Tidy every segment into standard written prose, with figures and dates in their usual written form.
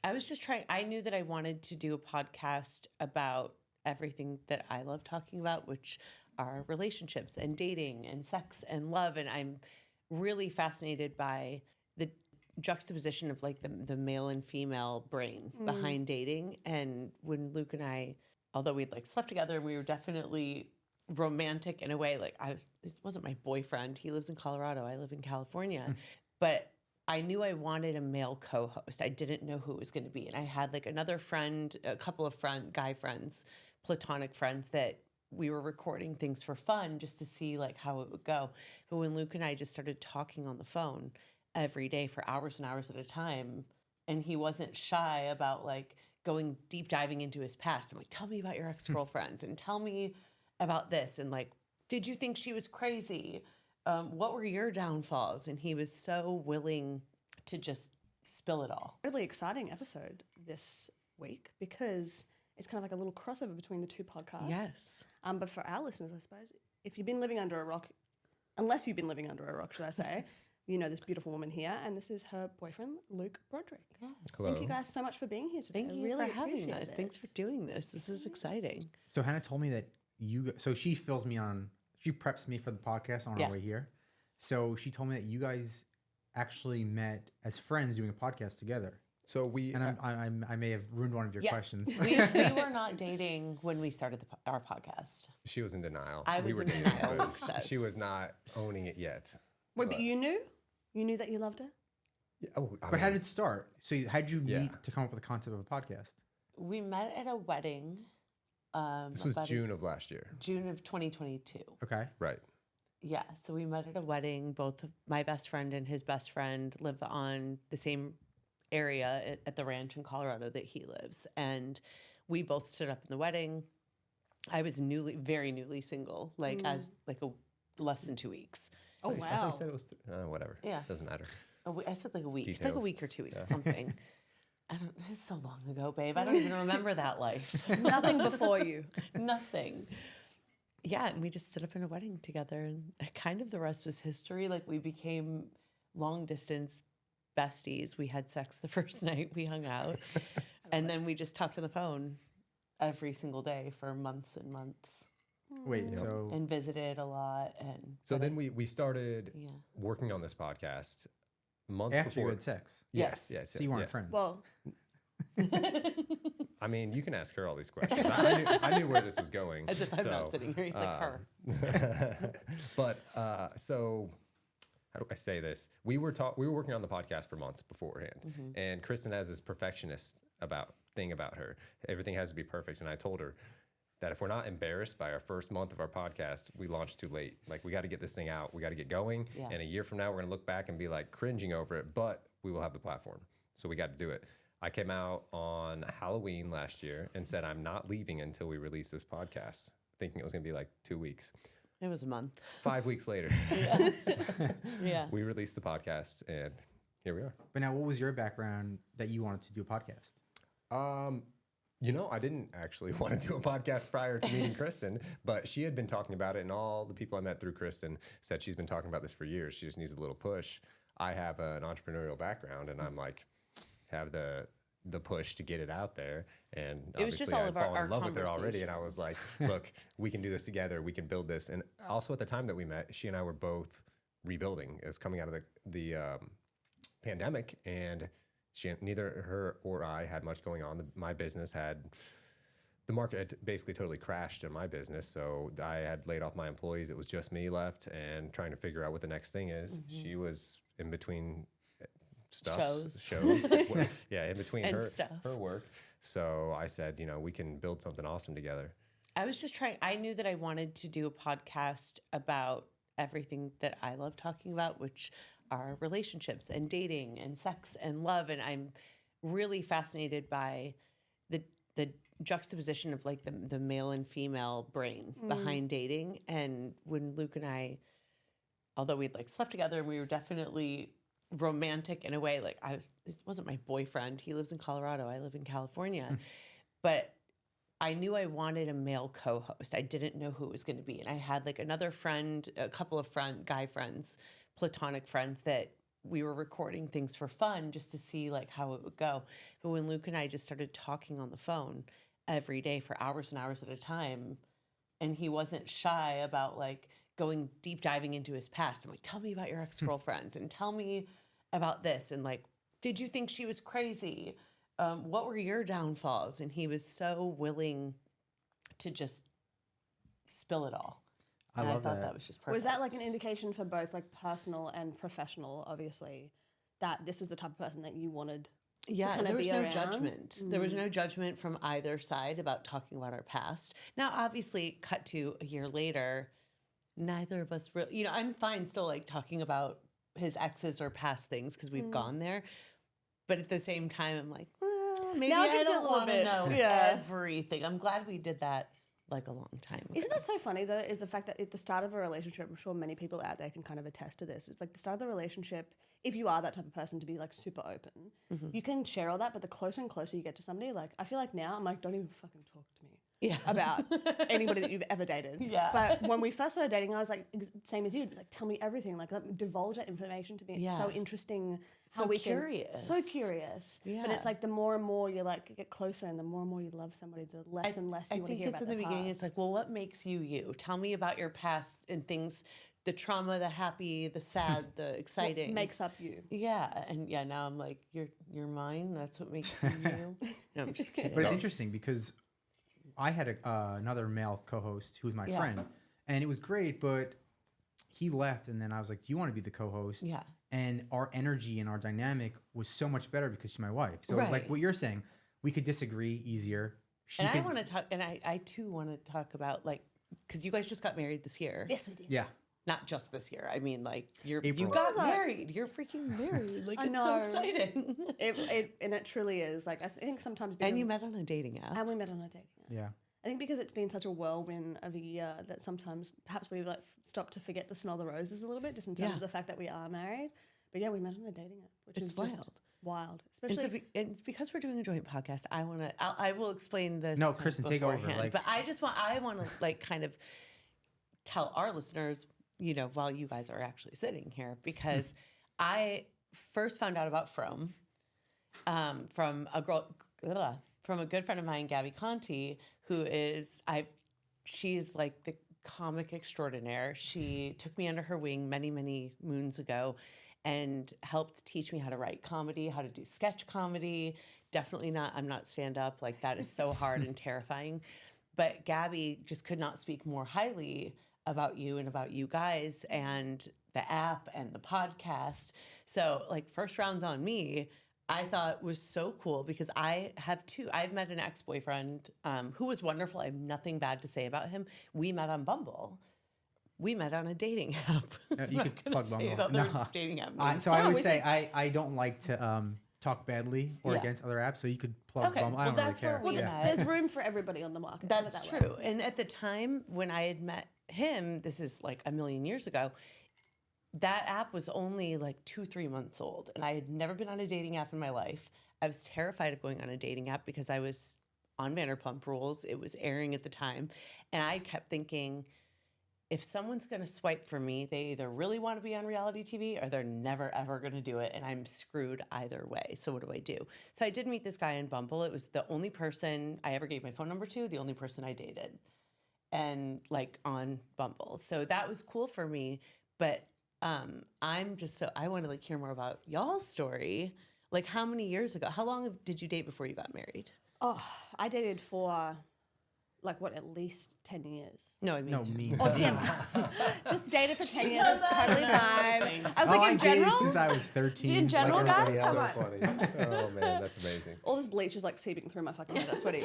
I was just I knew that I wanted to do a podcast about everything that I love talking about, which are relationships and dating and sex and love. And I'm really fascinated by the juxtaposition of like the male and female brain behind dating. And when Luke and I, although we'd like slept together and we were definitely romantic in a way, like this wasn't my boyfriend. He lives in Colorado. I live in California. But I knew I wanted a male co-host. I didn't know who it was going to be. And I had like another friend, a couple of guy friends, platonic friends that we were recording things for fun just to see like how it would go. But when Luke and I just started talking on the phone every day for hours and hours at a time, and he wasn't shy about like going deep diving into his past. I'm like, tell me about your ex-girlfriends and tell me about this. And like, did you think she was crazy? What were your downfalls? And he was so willing to just spill it all. Really exciting episode this week because it's kind of like a little crossover between the two podcasts. Yes. But for our listeners, I suppose, if you've been living under a rock, unless you've been living under a rock, should I say, you know this beautiful woman here, and this is her boyfriend, Luke Broderick. Yeah. Hello. Thank you guys so much for being here today. Thank you really for having us. it. Thanks for doing this. This is exciting. So Hannah told me that so she fills me on, she preps me for the podcast on our way here. So she told me that you guys actually met as friends doing a podcast together. So we, and I may have ruined one of your questions. we were not dating when we started our podcast. She was in denial. I was in denial. Luke says. She was not owning it yet. Wait, but you knew? You knew that you loved her? Yeah, oh, but how did it start? So how did you meet to come up with the concept of a podcast? We met at a wedding. This was June of last year. June of 2022. Okay. Right. Yeah, so we met at a wedding. Both my best friend and his best friend live on the same area at the ranch in Colorado that he lives. And we both stood up in the wedding. I was very newly single, like as like less than 2 weeks. Oh, I wow. thought you said it was, whatever. Yeah. Doesn't matter. I said like a week. Details. It's like a week or 2 weeks, something. It's so long ago, babe. I don't even remember that life. Nothing before you. Nothing. Yeah, and we just stood up in a wedding together, and kind of the rest was history. Like we became long distance besties. We had sex the first night we hung out, and then we just talked on the phone every single day for months and months. Wait, so and visited a lot, and so then we started working on this podcast months after before you had sex. Yes. So you weren't friends. Well, I mean, you can ask her all these questions. I knew where this was going. As if I'm not sitting here. He's like her. But so how do I say this? We were working on the podcast for months beforehand, and Kristen has this perfectionist thing about her. Everything has to be perfect, and I told her that if we're not embarrassed by our first month of our podcast, we launched too late. Like, we got to get this thing out. We got to get going. Yeah. And a year from now, we're going to look back and be like cringing over it, but we will have the platform. So we got to do it. I came out on Halloween last year and said, I'm not leaving until we release this podcast, thinking it was going to be like 2 weeks. It was a month. 5 weeks later, Yeah. we released the podcast, and here we are. But now, what was your background that you wanted to do a podcast? I didn't actually want to do a podcast prior to meeting Kristen, but she had been talking about it, and all the people I met through Kristen said she's been talking about this for years. She just needs a little push. I have an entrepreneurial background, and I'm like, have the push to get it out there. And it was just obviously all I'd of our fallen in love with her already, and I conversations. was like, look, we can do this together. We can build this. And also at the time that we met, she and I were both rebuilding. It was coming out of the pandemic, and neither her or I had much going on. My business the market had basically totally crashed in my business. So I had laid off my employees. It was just me left and trying to figure out what the next thing is. She was in between shows. In between And her work. So I said, we can build something awesome together. I was just I knew that I wanted to do a podcast about everything that I love talking about, which are relationships and dating and sex and love. And I'm really fascinated by the juxtaposition of like the male and female brain behind dating. And when Luke and I, although we'd like slept together and we were definitely romantic in a way, like this wasn't my boyfriend. He lives in Colorado. I live in California. But I knew I wanted a male co-host. I didn't know who it was going to be. And I had like another friend, a couple of guy friends, platonic friends that we were recording things for fun just to see like how it would go. But when Luke and I just started talking on the phone every day for hours and hours at a time, and he wasn't shy about like going deep diving into his past. I'm like, tell me about your ex-girlfriends and tell me about this. And like, did you think she was crazy? What were your downfalls? And he was so willing to just spill it all. And I thought that was just perfect. Was that like an indication for both like personal and professional, obviously, that this was the type of person that you wanted? Yeah, kind there of was be no around? judgment. There was no judgment from either side about talking about our past. Now, obviously, cut to a year later, neither of us really, you know, I'm fine still like talking about his exes or past things because we've gone there. But at the same time, I'm like, well, maybe Now it I gives you a don't little want to bit. know Yeah. everything. I'm glad we did that like a long time ago. Isn't it so funny though, is the fact that at the start of a relationship, I'm sure many people out there can kind of attest to this. It's like the start of the relationship, if you are that type of person to be like super open, you can share all that, but the closer and closer you get to somebody, like I feel like now I'm like, don't even fucking talk to me about anybody that you've ever dated. Yeah. But when we first started dating, I was like, same as you, like tell me everything, like divulge that information to me. It's so Yeah. interesting how So we curious. so curious. But Yeah. it's like the more and more you like get closer and the more you love somebody, the less and less you want to hear it's about in the their beginning. It's past. like, well, what makes you you? Tell me about your past and things, the trauma, the happy, the sad, the exciting. What makes up you. Yeah, and yeah, now I'm like, you're mine. That's what makes you you. No, I'm just kidding. But it's interesting because I had another male co-host who was my Yeah. friend, and it was great. But he left, and then I was like, "Do you want to be the co-host?" Yeah. And our energy and our dynamic was so much better because she's my wife. So like Right. what you're saying, we could disagree easier. She And I could, want to talk, and I too want to talk about like, because you guys just got married this year. Yes, we did. yeah. Not just this year. I mean, like you April. got What was that? married. You're freaking married. Like I it's know. so exciting. It truly is. Like I think sometimes because And you met on a dating app. and we met on a dating app. Yeah. I think because it's been such a whirlwind of a year that sometimes perhaps we like stop to forget to smell the roses a little bit, just in terms Yeah. of the fact that we are married. But yeah, we met on a dating app, which It's is just wild. wild. And, Especially so and because we're doing a joint podcast, I will explain this. No, kind of Kristen, take over, beforehand, like- but I want to like kind of tell our listeners, you know, while you guys are actually sitting here, because I first found out about from a good friend of mine, Gabby Conti, who is she's like the comic extraordinaire. She took me under her wing many, many moons ago and helped teach me how to write comedy, how to do sketch comedy. Definitely not, I'm not stand up. Like that is so hard and terrifying. But Gabby just could not speak more highly about you and about you guys and the app and the podcast. So like first round's on me. I thought was so cool because I have two. I've met an ex-boyfriend who was wonderful. I have nothing bad to say about him. We met on Bumble. We met on a dating app. You I'm could not gonna plug say Bumble. the other No. dating app. So names. I always we say I don't like to talk badly or Yeah. against other apps. So you could plug Okay, Bumble. I well, don't really that's where care. we Yeah. met. there's room for everybody on the market. put it That's that way. true. And at the time when I had met him, this is like a million years ago, that app was only like 2-3 months old. And I had never been on a dating app in my life. I was terrified of going on a dating app because I was on Vanderpump Rules. It was airing at the time. And I kept thinking, if someone's going to swipe for me, they either really want to be on reality TV or they're never, ever going to do it. And I'm screwed either way. So what do I do? So I did meet this guy in Bumble. It was the only person I ever gave my phone number to, the only person I dated. And like on Bumble. So that was cool for me. But I'm just so, I want to like hear more about y'all's story. Like how many years ago? How long did you date before you got married? Oh, I dated for like what, at least 10 years. No, I mean, No, me. Or him. Just dated for 10 years. It's totally fine. I was Oh, like, I in dated general, since I was 13. In general, like guys, everybody come else. So funny. Oh man, that's amazing. all this bleach is like seeping through my fucking head. I'm sweaty.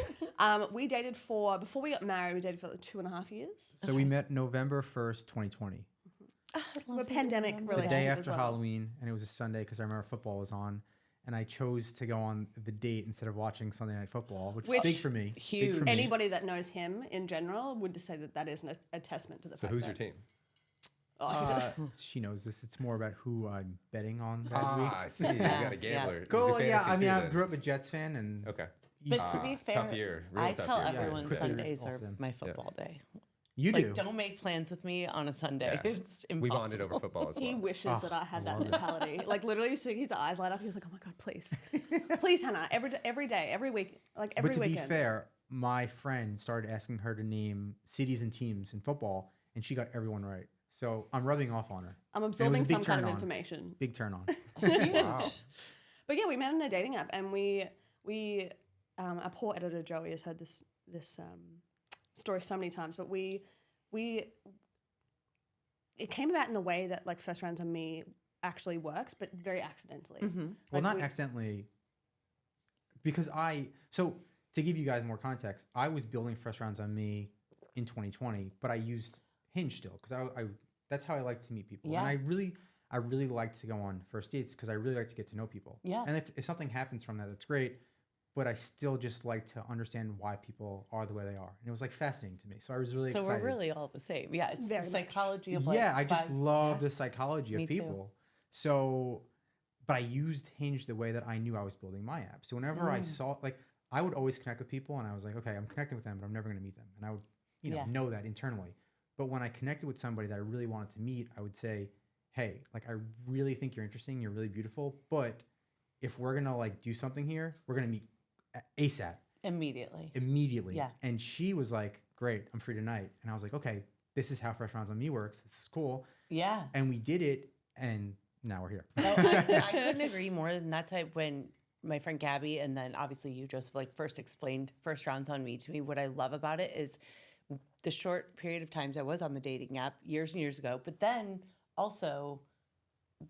We dated before we got married, we dated for like 2.5 years. So we met November 1st, 2020. We're pandemic The relationship day as after well. Halloween, and it was a Sunday because I remember football was on, and I chose to go on the date instead of watching Sunday Night Football, which Which- was big for me. Big Huge. for me. Anybody that knows him in general would just say that that is a testament to the So fact who's that your team? She knows this. It's more about who I'm betting on that week. I see. You got a gambler. Cool. You do Yeah. I fantasy mean, too, I then. grew up a Jets fan, and Okay. But to be fair, tough year. Real I tough tell year. everyone Quickly Sundays off are them. my football day. You like, do. don't make plans with me on a Sunday. Yeah. It's impossible. We bonded over football as well. He wishes that I had that mentality. Like literally, seeing his eyes light up, he was like, "Oh my god, please, please, Hannah, every day, every week, like every But to weekend." be fair, my friend started asking her to name cities and teams in football, and she got everyone right. So I'm rubbing off on her. I'm And it was absorbing a big some kind turn of on. information. Big turn on. Wow. But yeah, we met on a dating app, and we our poor editor Joey has heard this story so many times, but we it came about in the way that like First Rounds on Me actually works, but very accidentally. Well, Like, not accidentally, because so to give you guys more context, I was building First Rounds on Me in 2020, but I used Hinge still because I that's how I like to meet people. Yeah. And I really like to go on first dates because I really like to get to know people. Yeah. And if something happens from that, that's great. But I still just like to understand why people are the way they are. And it was like fascinating to me. So I was really So excited. we're really all the same. Yeah, it's Very the much. psychology of like. Yeah, I just love yeah. the psychology Me of too. people. So, but I used Hinge the way that I knew I was building my app. So whenever I saw, like, I would always connect with people and I was like, okay, I'm connecting with them, but I'm never going to meet them. And I would, Yeah. know that internally. But when I connected with somebody that I really wanted to meet, I would say, hey, like, I really think you're interesting. You're really beautiful. But if we're going to like do something here, we're going to meet ASAP. Immediately. Yeah. And she was like, great, I'm free tonight. And I was like, okay, this is how First Rounds on Me works. This is cool. Yeah. And we did it, and now we're here. No, I couldn't agree more. And that's why when my friend Gabby and then obviously you, Joseph, like first explained First Rounds on Me to me, what I love about it is the short period of times I was on the dating app years and years ago, but then also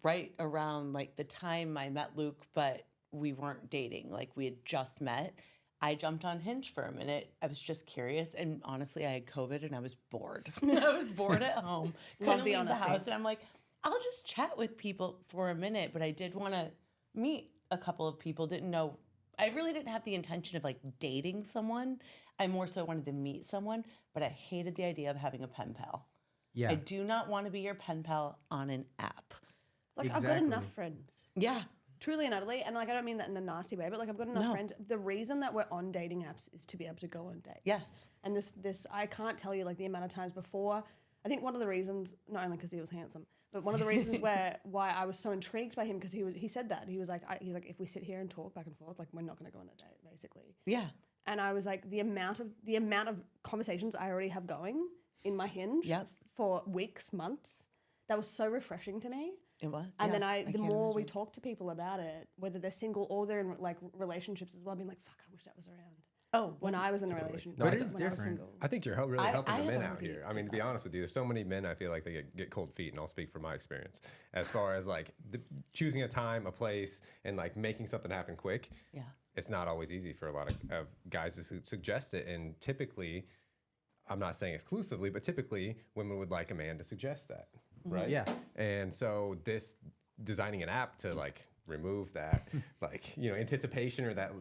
right around like the time I met Luke, but we weren't dating, like we had just met. I jumped on Hinge for a minute. I was just curious, and honestly, I had COVID and I was bored. I was bored at home. Couldn't leave the house, and I'm like, I'll just chat with people for a minute. But I did want to meet a couple of people. Didn't know. I really didn't have the intention of like dating someone. I more so wanted to meet someone, but I hated the idea of having a pen pal. Yeah. I do not want to be your pen pal on an app. It's like I've got Exactly. enough friends. Yeah. Truly and utterly, and like I don't mean that in a nasty way, but like I've got enough friends. The reason that we're on dating apps is to be able to go on dates. Yes. And this I can't tell you like the amount of times before. I think one of the reasons, not only because he was handsome, but one of the reasons why I was so intrigued by him because he said that he was like if we sit here and talk back and forth, like we're not going to go on a date, basically. Yeah. And I was like the amount of conversations I already have going in my Hinge Yep. for weeks, months, that was so refreshing to me. It was. And Yeah, then the can't more we imagine. talk to people about it, whether they're single or they're in like relationships as well, being like, fuck, I wish that was around. Oh, When I was in a relationship, No, But it is when I was different. single. I think you're really I helping the have men a out repeat here. I mean, to be honest with you, there's so many men I feel like they get cold feet, and I'll speak from my experience as far as like choosing a time, a place, and like making something happen quick. Yeah. It's not always easy for a lot of guys to suggest it, and typically, I'm not saying exclusively, but typically women would like a man to suggest that, right? Yeah. And so this designing an app to like remove that like anticipation or that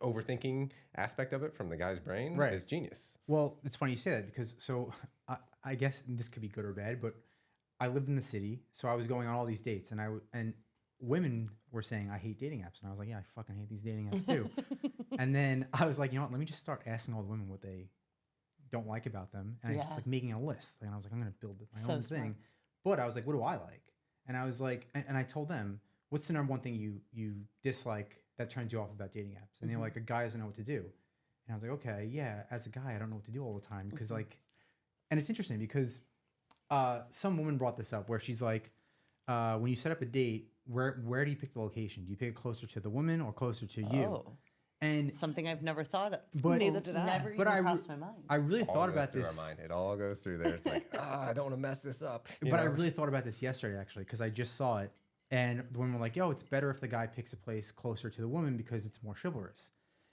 overthinking aspect of it from the guy's brain Right. is genius. Well, it's funny you say that because I guess this could be good or bad, but I lived in the city, so I was going on all these dates, and women were saying I hate dating apps, and I was like, yeah, I fucking hate these dating apps too. And then I was like, you know what? Let me just start asking all the women what they don't like about them, and I was Yeah. like making a list. And I was like, I'm gonna build my So own smart. thing. But I was like, what do I like? And I was like, and I told them, what's the number one thing you dislike that turns you off about dating apps? And they're like, a guy doesn't know what to do. And I was like, okay, yeah, as a guy, I don't know what to do all the time because like, and it's interesting because some woman brought this up where she's like, when you set up a date, where do you pick the location? Do you pick it closer to the woman or closer to you? Oh, And something I've never thought of. but Neither did I. Never But even I crossed my mind. I really All thought goes about through this. our mind. It all goes through there. It's like, I don't want to mess this up. you But I know? really thought about this yesterday, actually, because I just saw it. And the women were like, yo, it's better if the guy picks a place closer to the woman because it's more chivalrous.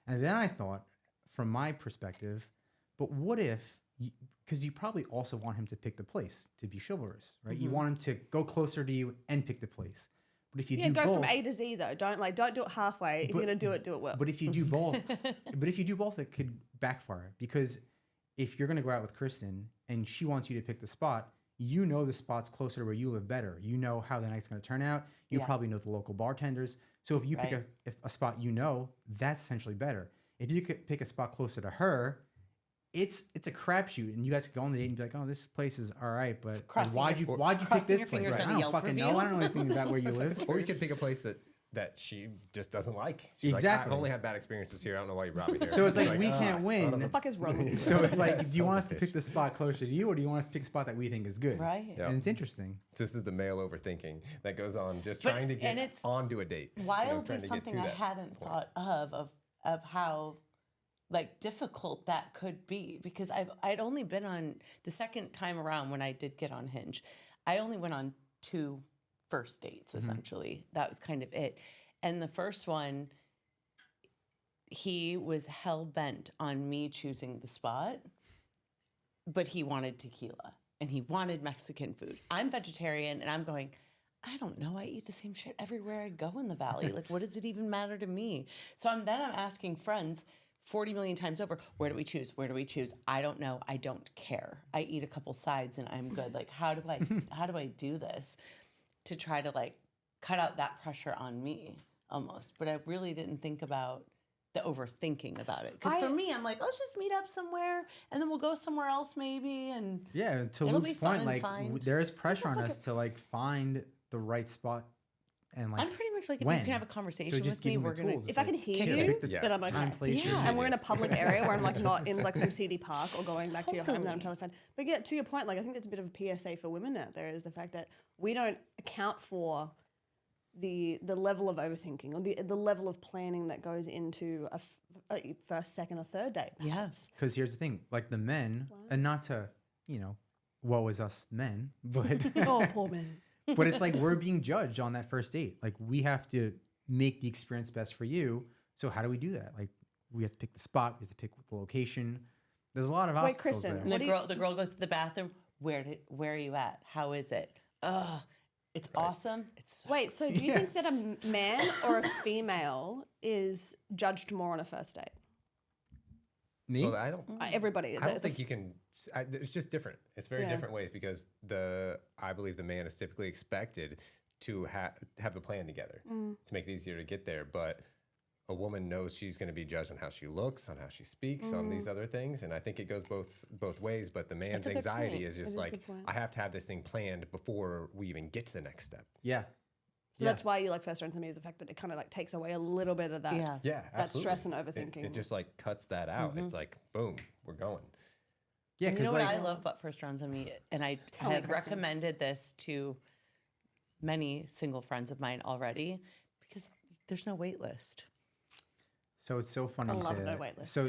And then I thought, from my perspective, but what if, because you probably also want him to pick the place to be chivalrous, right? You want him to go closer to you and pick the place. But if you do go both, from A to Z though. Don't do it halfway. If you're gonna do it well. But if you do both, it could backfire because if you're gonna go out with Kristen and she wants you to pick the spot, you know the spot's closer to where you live better. You know how the night's gonna turn out. You Yeah. probably know the local bartenders. So if you pick Right. a spot you know, that's essentially better. If you could pick a spot closer to her, it's a crapshoot, and you guys could go on the date and be like, oh, this place is all right, but like, Crossing why'd you pick crossing this your place? fingers Like, on I a don't Yelp fucking know. review. I don't know anything about where you live. Or you could pick a place that she just doesn't like. She's Exactly. Like, I've only had bad experiences here. I don't know why you brought me here. So it's like, we can't son win. of What the fuck is wrong with you? So it's like, do you Son want of us a to pick bitch. the spot closer to you, or do you want us to pick a spot that we think is good? Right. Yeah. And it's interesting. This is the male overthinking that goes on, just But- trying to and get it's onto a date. you know, Wildly trying to get something to I that hadn't point. thought of how like difficult that could be, because I'd only been on the second time around when I did get on Hinge. I only went on 2 first dates essentially. That was kind of it. And the first one, he was hell bent on me choosing the spot, but he wanted tequila and he wanted Mexican food. I'm vegetarian and I'm going, I don't know. I eat the same shit everywhere I go in the valley. Like, what does it even matter to me? So I'm asking friends 40 million times over, where do we choose? Where do we choose? I don't know. I don't care. I eat a couple sides and I'm good. Like, how do I do this to try to like cut out that pressure on me almost? But I really didn't think about the overthinking about it. Because for me, I'm like, let's just meet up somewhere and then we'll go somewhere else maybe. And Yeah, to It'll Luke's be fun point, and like find- there is pressure on like us to like find the right spot, and like I'm pretty much like, if when? you can have a conversation So just with me, give him we're the going tools. to... It's If I like, can hear here, you, pick the then I'm okay. time, place, Yeah. your And we're in a genius. public area where I'm like not in like some seedy park or going back to your home, then I'm Totally. totally fine. But yeah, to your point, like I think that's a bit of a PSA for women out there, is the fact that we don't account for the level of overthinking or the level of planning that goes into a first, second, or third date. Yeah. Perhaps. Because here's the thing, like the men, and not to, woe is us men, but Oh, poor man. but it's like we're being judged on that first date. Like we have to make the experience best for you. So how do we do that? Like we have to pick the spot, we have to pick the location. There's a lot of Wait, obstacles Kristen, there. And What do you- the girl goes to the bathroom. Where are you at? How is it? Ugh, it's awesome. It's so Wait, so do you think that a man or a female is judged more on a first date? Me? Well, I don't. Everybody. I don't think you can. It's just different. It's very Yeah. different ways because I believe the man is typically expected to have the plan together to make it easier to get there. But a woman knows she's going to be judged on how she looks, on how she speaks, on these other things, and I think it goes both ways. But the man's a good anxiety point. is That just is a like, good point. I have to have this thing planned before we even get to the next step. Yeah. So that's why you like first round to me, is the fact that it kind of like takes away a little bit of that. Yeah. Yeah, That absolutely. stress and It overthinking. just like cuts that out. It's like, boom, we're going. Yeah, And you because know like what I love about first rounds on me, and I Tell me, have Kristen. recommended this to many single friends of mine already, because there's no wait list. so it's so funny I you love say no that. wait list. So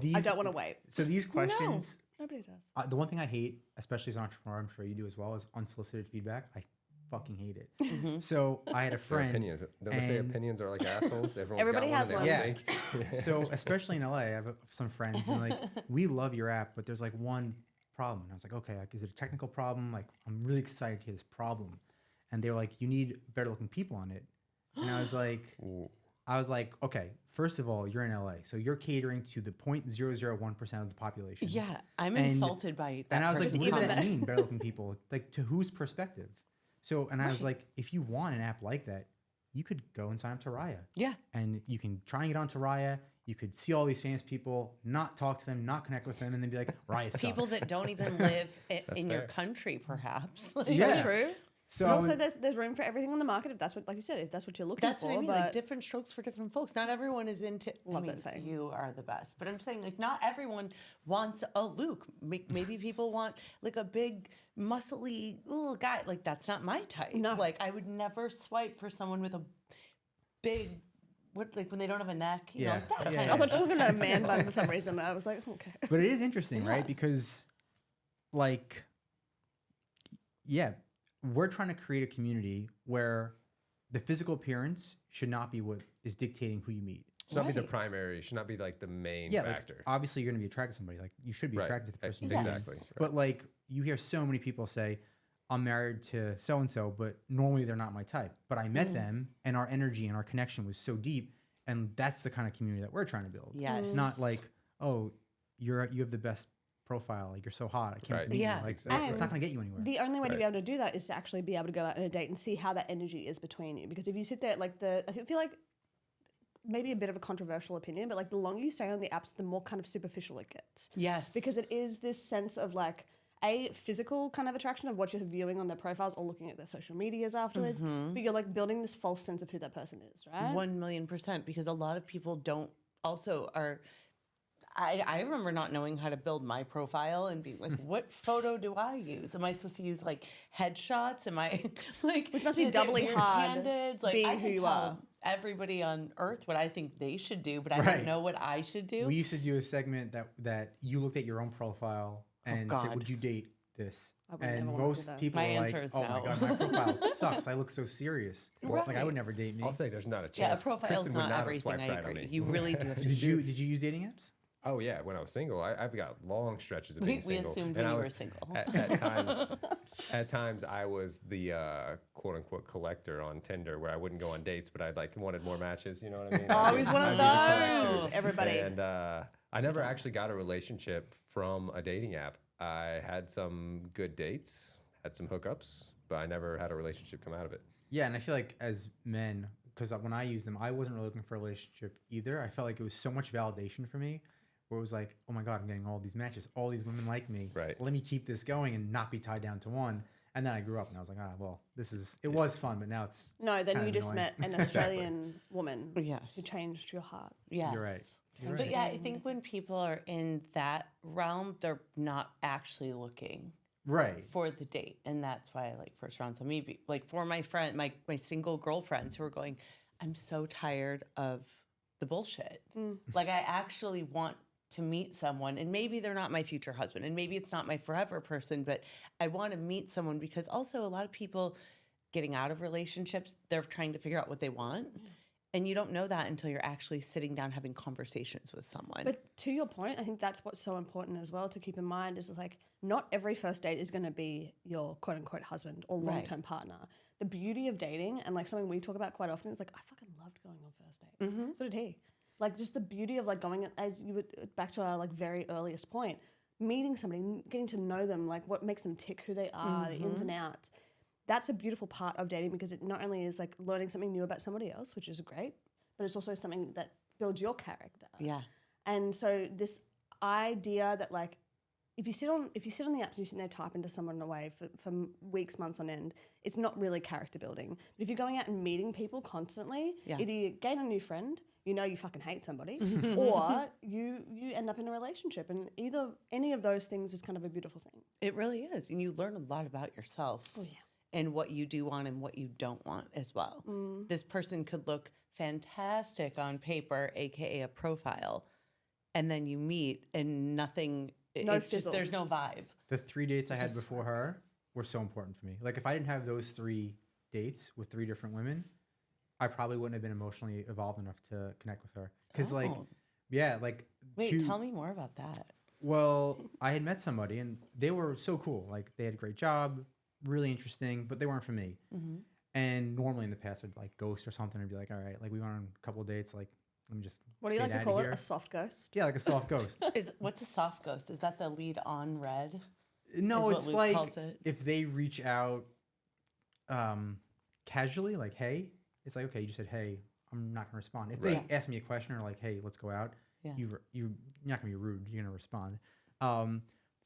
these I don't want to wait. So these questions, Nobody does. the one thing I hate, especially as an entrepreneur, I'm sure you do as well, is unsolicited feedback. I fucking hate it. So I had a Their friend. opinions. Don't they say and- opinions are like assholes? Everyone's Everybody got has one. one. and they Yeah. think- So especially in LA, I have some friends and like, we love your app, but there's like one problem. And I was like, okay, like, is it a technical problem? Like, I'm really excited to hear this problem. And they were like, you need better looking people on it. And I was like, okay, first of all, you're in LA, so you're catering to the 0.001% of the population. Yeah, I'm And- insulted by that. And I was like, person's what does even that comment. mean, better looking people? Like, to whose perspective? So, and I was like, if you want an app like that, you could go and sign up to Raya. Yeah. And you can try and get onto Raya. You could see all these famous people, not talk to them, not connect with them, and then be like, Raya sucks. People that don't even live in your fair. country, perhaps. Like, Yeah. So true. So And I also, was- there's room for everything on the market, if that's what, like you said, if that's what you're looking That's for. what I mean. But Like different strokes for different folks. Not everyone is into. Love that saying. You are the best, but I'm saying like not everyone wants a Luke. Maybe people want like a big, muscly guy. Like that's not my type. No. Like I would never swipe for someone with a big. What like when they don't have a neck? You know, Yeah. that Yeah, kind I of. thought you were talking about a man bun for some reason. And I was like, okay. But it is interesting, right? Because, like, yeah, we're trying to create a community where the physical appearance should not be what is dictating who you meet. Should not be the Right. primary. Should not be like the main Yeah, like, factor. obviously you're going to be attracted to somebody. Like, you should be Right. attracted to the person. Yes. you're with. Exactly. But like, you hear so many people say, I'm married to so and so, but normally they're not my type. But I met them, and our energy and our connection was so deep, and that's the kind of community that we're trying to build. Yes. Not like, oh, you have the best profile, like you're so hot, I can't wait Right. to meet Yeah. you. Like, Exactly. it's not going to get you anywhere. The only way to be Right. able to do that is to actually be able to go out on a date and see how that energy is between you. Because if you sit there, like I feel like maybe a bit of a controversial opinion, but like the longer you stay on the apps, the more kind of superficial it gets. Yes. Because it is this sense of like a physical kind of attraction of what you're viewing on their profiles or looking at their social medias afterwards. But you're like building this false sense of who that person is, right? 1,000,000%, because a lot of people don't also are. I remember not knowing how to build my profile and being like, what photo do I use? Am I supposed to use like headshots? Am I like, Which must be is it doubly weird hard candid? Like, being I who can you tell are. everybody on earth what I think they should do, but I Right. don't know what I should do. We used to do a segment that you looked at your own profile and said, God. would you date this? would And never wanna do most that. people My were like, answer is oh my no. God, my profile sucks. I look so serious. Like, I Right. would never date me. I'll say there's not a Yeah, a chance. profile's Kristen would not have everything. swiped I right on agree. me. You really do have to. Did you use dating apps? Oh yeah, when I was single, I've got long stretches of We being single. assumed and we I were was, single. At times, I was the quote unquote collector on Tinder, where I wouldn't go on dates, but I like wanted more matches. You know what I mean? Oh, he's one of I'd be the collector. those. Everybody. And I never actually got a relationship from a dating app. I had some good dates, had some hookups, but I never had a relationship come out of it. Yeah, and I feel like as men, because when I used them, I wasn't really looking for a relationship either. I felt like it was so much validation for me, where it was like, oh my God, I'm getting all these matches. All these women like me. Right. Let me keep this going and not be tied down to one. And then I grew up and I was like, well, it was fun, but now it's No, then kind you of just annoying. met an Australian woman Yes. who changed your heart. Yes. You're right. You're But right. yeah, I think when people are in that realm, they're not actually looking Right. for the date, and that's why I like first rounds. So maybe like for my friend, my single girlfriends who are going, I'm so tired of the bullshit. Like I actually want to meet someone, and maybe they're not my future husband, and maybe it's not my forever person, but I want to meet someone because also a lot of people getting out of relationships, they're trying to figure out what they want. And you don't know that until you're actually sitting down having conversations with someone. But to your point, I think that's what's so important as well to keep in mind is like not every first date is going to be your quote unquote husband or long term partner. The beauty of dating and like something we talk about quite often is like I fucking loved going on first dates. So did he. Like just the beauty of like going as you would back to our like very earliest point, meeting somebody, getting to know them, like what makes them tick, who they are, the ins and outs. That's a beautiful part of dating because it not only is like learning something new about somebody else, which is great, but it's also something that builds your character. yeah. And so this idea that like if you sit on the apps and you're sitting there typing to someone away for weeks, months on end, it's not really character building. But if you're going out and meeting people constantly, either you gain a new friend, you know you fucking hate somebody, or you end up in a relationship. And any of those things is kind of a beautiful thing. It really is. And you learn a lot about yourself. Oh, yeah. And what you do want and what you don't want as well. This person could look fantastic on paper, aka a profile, and then you meet and nothing. It's just there's no vibe. The 3 dates I had before her were so important for me. Like if I didn't have those 3 dates with 3 different women, I probably wouldn't have been emotionally evolved enough to connect with her. Because like, yeah, like. Wait, tell me more about that. Well, I had met somebody and they were so cool. Like they had a great job, really interesting, but they weren't for me. And normally in the past, I'd like ghost or something and be like, all right, like we went on a couple of dates, like let me just. What do you like fade to outta call here. it? A soft ghost? Yeah, like a soft ghost. What's a soft ghost? Is that the lead on red? No, is it's what Luke like calls it. if they reach out casually, like, hey, it's like, okay, you just said, hey, I'm not going to respond. If they ask me a question or like, hey, let's go out, you're not going to be rude. You're going to respond.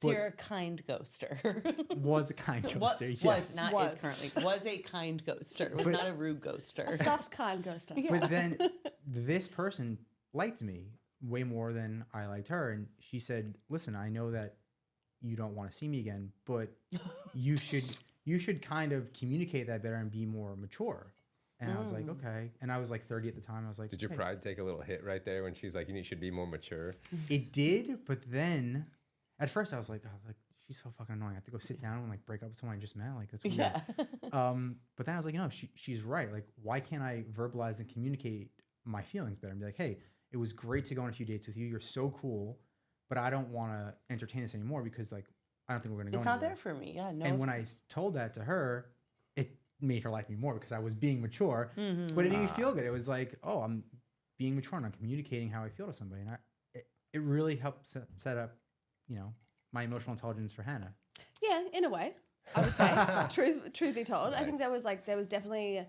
So you're a kind ghoster. Was a kind ghoster, yes. Was, not is currently. Was a kind ghoster. Was not a rude ghoster. A soft, kind ghoster. But then this person liked me way more than I liked her. And she said, listen, I know that you don't want to see me again, but you should kind of communicate that better and be more mature. And I was like, okay. And I was like 30 at the time. I was like, Did your hey. pride take a little hit right there when she's like, you should be more mature? It did, but then at first I was like, oh, like she's so fucking annoying. I have to go sit down and like break up with someone I just met. Like that's weird. Yeah. But then I was like, no, she's right. Like, why can't I verbalize and communicate my feelings better and be like, hey, it was great to go on a few dates with you. You're so cool, but I don't want to entertain this anymore because like I don't think we're gonna go. It's not anywhere. there for me. Yeah, no. And when I told that to her, it made her like me more because I was being mature. But it made me feel good. It was like, oh, I'm being mature and I'm communicating how I feel to somebody, and it really helped set up, my emotional intelligence for Hannah. Yeah, in a way, I would say. truth be told, I think there was definitely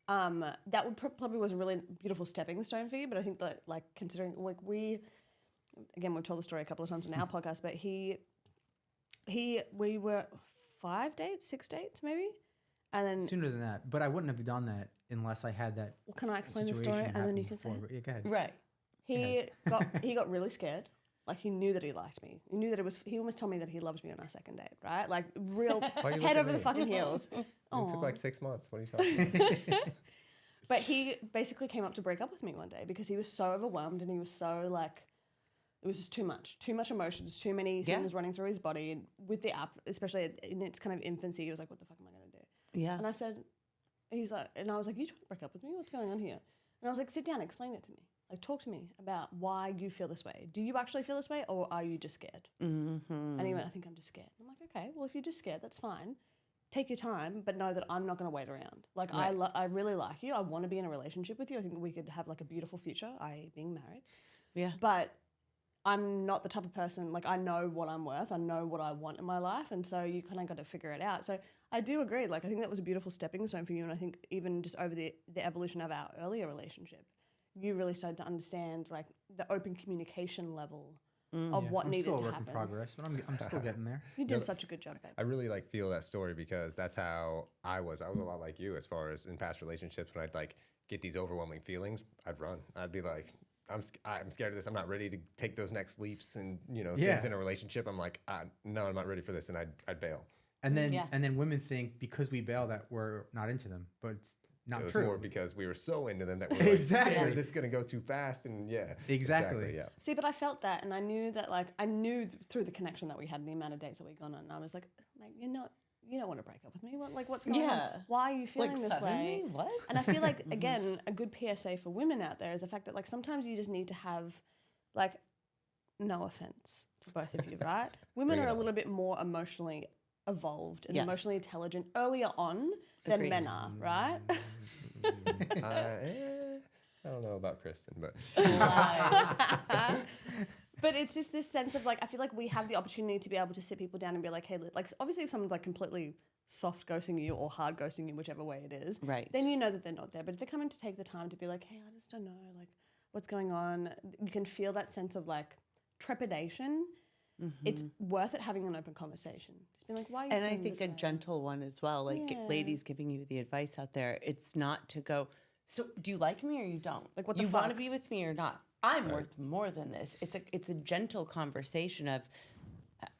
that would probably was a really beautiful stepping stone for you. But I think that, like, considering, like, we've told the story a couple of times in our podcast, but we were 6 dates maybe, and then Sooner than that, but I wouldn't have done that unless I had that. well, can I explain the story situation and then you happen can say before, it? but yeah, go ahead. Right. He got really scared. Like, he knew that he liked me. He knew that he almost told me that he loved me on our second date, right? Like, real Why you look head at over the me? fucking heels. It Aw. took like 6 months. What are you talking about? But he basically came up to break up with me one day because he was so overwhelmed and he was so, like, it was just too much emotions, too many things running through his body. And with the app, especially in its kind of infancy, he was like, what the fuck am I going to do? Yeah. And I said, and I was like, you trying to break up with me? What's going on here? And I was like, sit down, explain it to me. Like, talk to me about why you feel this way. Do you actually feel this way, or are you just scared? Mm-hmm. And he went, I think I'm just scared. I'm like, okay, well, if you're just scared, that's fine. Take your time, but know that I'm not going to wait around. Like, Right. I really like you. I want to be in a relationship with you. I think we could have, like, a beautiful future, i.e. being married. Yeah. But I'm not the type of person, like, I know what I'm worth. I know what I want in my life. And so you kind of got to figure it out. So I do agree. Like, I think that was a beautiful stepping stone for you. And I think even just over the evolution of our earlier relationship, you really started to understand, like, the open communication level of what I'm needed still to a work happen. in progress, but I'm still getting there. You did such a good job, babe. I really like feel that story because that's how I was. I was a lot like you as far as in past relationships when I'd like get these overwhelming feelings, I'd run. I'd be like, I'm scared of this. I'm not ready to take those next leaps and things in a relationship. I'm like, no, I'm not ready for this, and I'd bail. And then women think because we bail that we're not into them, but it's not It was true. more because we were so into them that we were like, Exactly. scared this is gonna go too fast, and Exactly. yeah. See, but I felt that, and I knew that, like, through the connection that we had and the amount of dates that we'd gone on, and I was like, you don't want to break up with me. What's going on? Why are you feeling Like, this way? suddenly? What? And I feel like, again, a good PSA for women out there is the fact that, like, sometimes you just need to have, like, no offense to both of you, right? Women Bring it are a on. little bit more emotionally evolved and Yes. emotionally intelligent earlier on than Agreed. men are, right? I don't know about Kristen, but But it's just this sense of, like, I feel like we have the opportunity to be able to sit people down and be like, hey, like, obviously if someone's, like, completely soft ghosting you or hard ghosting you, whichever way it is, Right. then you know that they're not there. But if they're coming to take the time to be like, hey, I just don't know, like, what's going on, you can feel that sense of, like, trepidation. It's worth it having an open conversation. Just being like, why are you And I feeling think this a way? gentle one as well. Like, Yeah. ladies giving you the advice out there. It's not to go, so do you like me or you don't? Like, what the you want to fuck? be with me or not? I'm worth more than this. It's a gentle conversation of,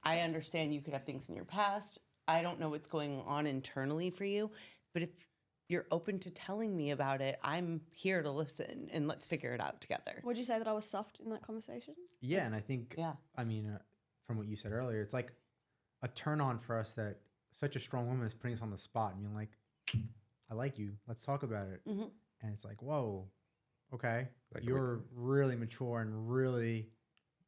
I understand you could have things in your past. I don't know what's going on internally for you, but if you're open to telling me about it, I'm here to listen and let's figure it out together. Would you say that I was soft in that conversation? Yeah, and I think, Yeah. I mean, from what you said earlier, it's like a turn on for us that such a strong woman is putting us on the spot and being like, I like you. Let's talk about it. Mm-hmm. And it's like, whoa, okay. Like, You're really mature and really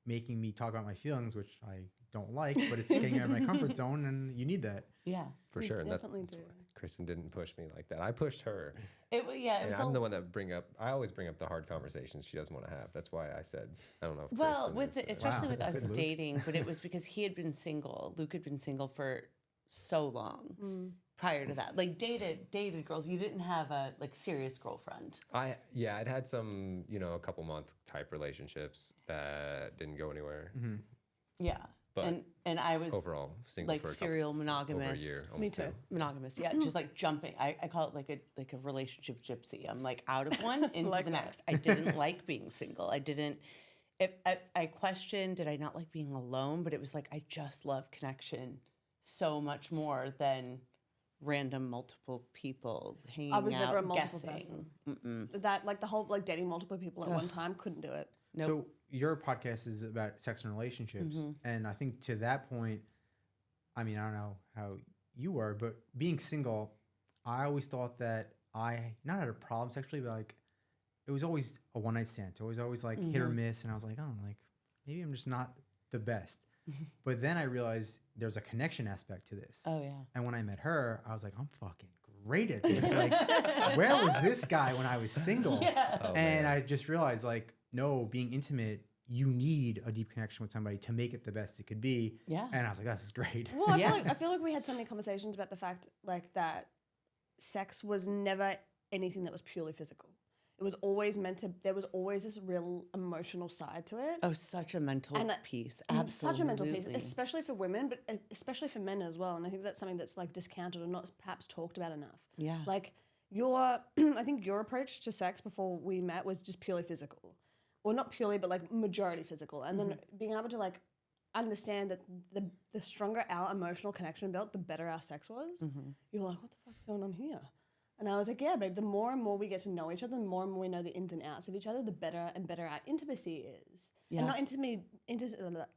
making me talk about my feelings, which I don't like, but it's getting out of my comfort zone and you need that. Yeah. for We sure. And definitely that's do. why Kristen didn't push me like that. I pushed her. It And I'm the one that I always bring up the hard conversations she doesn't want to have. That's why I said, I don't know. If Well, Kristen is, especially Wow. with us Good, Luke. dating, but it was because he had been single. Luke had been single for so long prior to that. Like dated girls. You didn't have a like serious girlfriend. I'd had some, a couple month type relationships that didn't go anywhere. Yeah. But and I was Overall, single like for serial over monogamous. a year. Me Almost too. two. Monogamous, yeah, just like jumping. I call it like a relationship gypsy. I'm like out of one into Like the that. next. I didn't like being single. I didn't. I questioned, did I not like being alone? But it was like I just love connection so much more than random multiple people hanging out. I was never a multiple guessing. person. That, like, the whole, like, dating multiple people at one time, couldn't do it. Nope. So your podcast is about sex and relationships. And I think to that point, I mean, I don't know how you were, but being single, I always thought that I not had a problem sexually, but like it was always a one night stand. So it was always like hit or miss. And I was like, oh, like maybe I'm just not the best. But then I realized there's a connection aspect to this. Oh yeah. And when I met her, I was like, I'm fucking great at this. Like, where was this guy when I was single? Yeah. Oh, And man. I just realized, like, no, being intimate, you need a deep connection with somebody to make it the best it could be. Yeah. And I was like, this is great. Well, Yeah. I feel like we had so many conversations about the fact, like, that sex was never anything that was purely physical. It was always there was always this real emotional side to it. Oh, such a mental piece. Absolutely. Such a mental piece, especially for women, but especially for men as well. And I think that's something that's like discounted or not perhaps talked about enough. Yeah. Like I think your approach to sex before we met was just purely physical. Or not purely, but like majority physical. And then being able to like understand that the stronger our emotional connection built, the better our sex was. You're like, what the fuck's going on here? And I was like, yeah, babe, the more and more we get to know each other, the more and more we know the ins and outs of each other, the better and better our intimacy is. Yeah. And not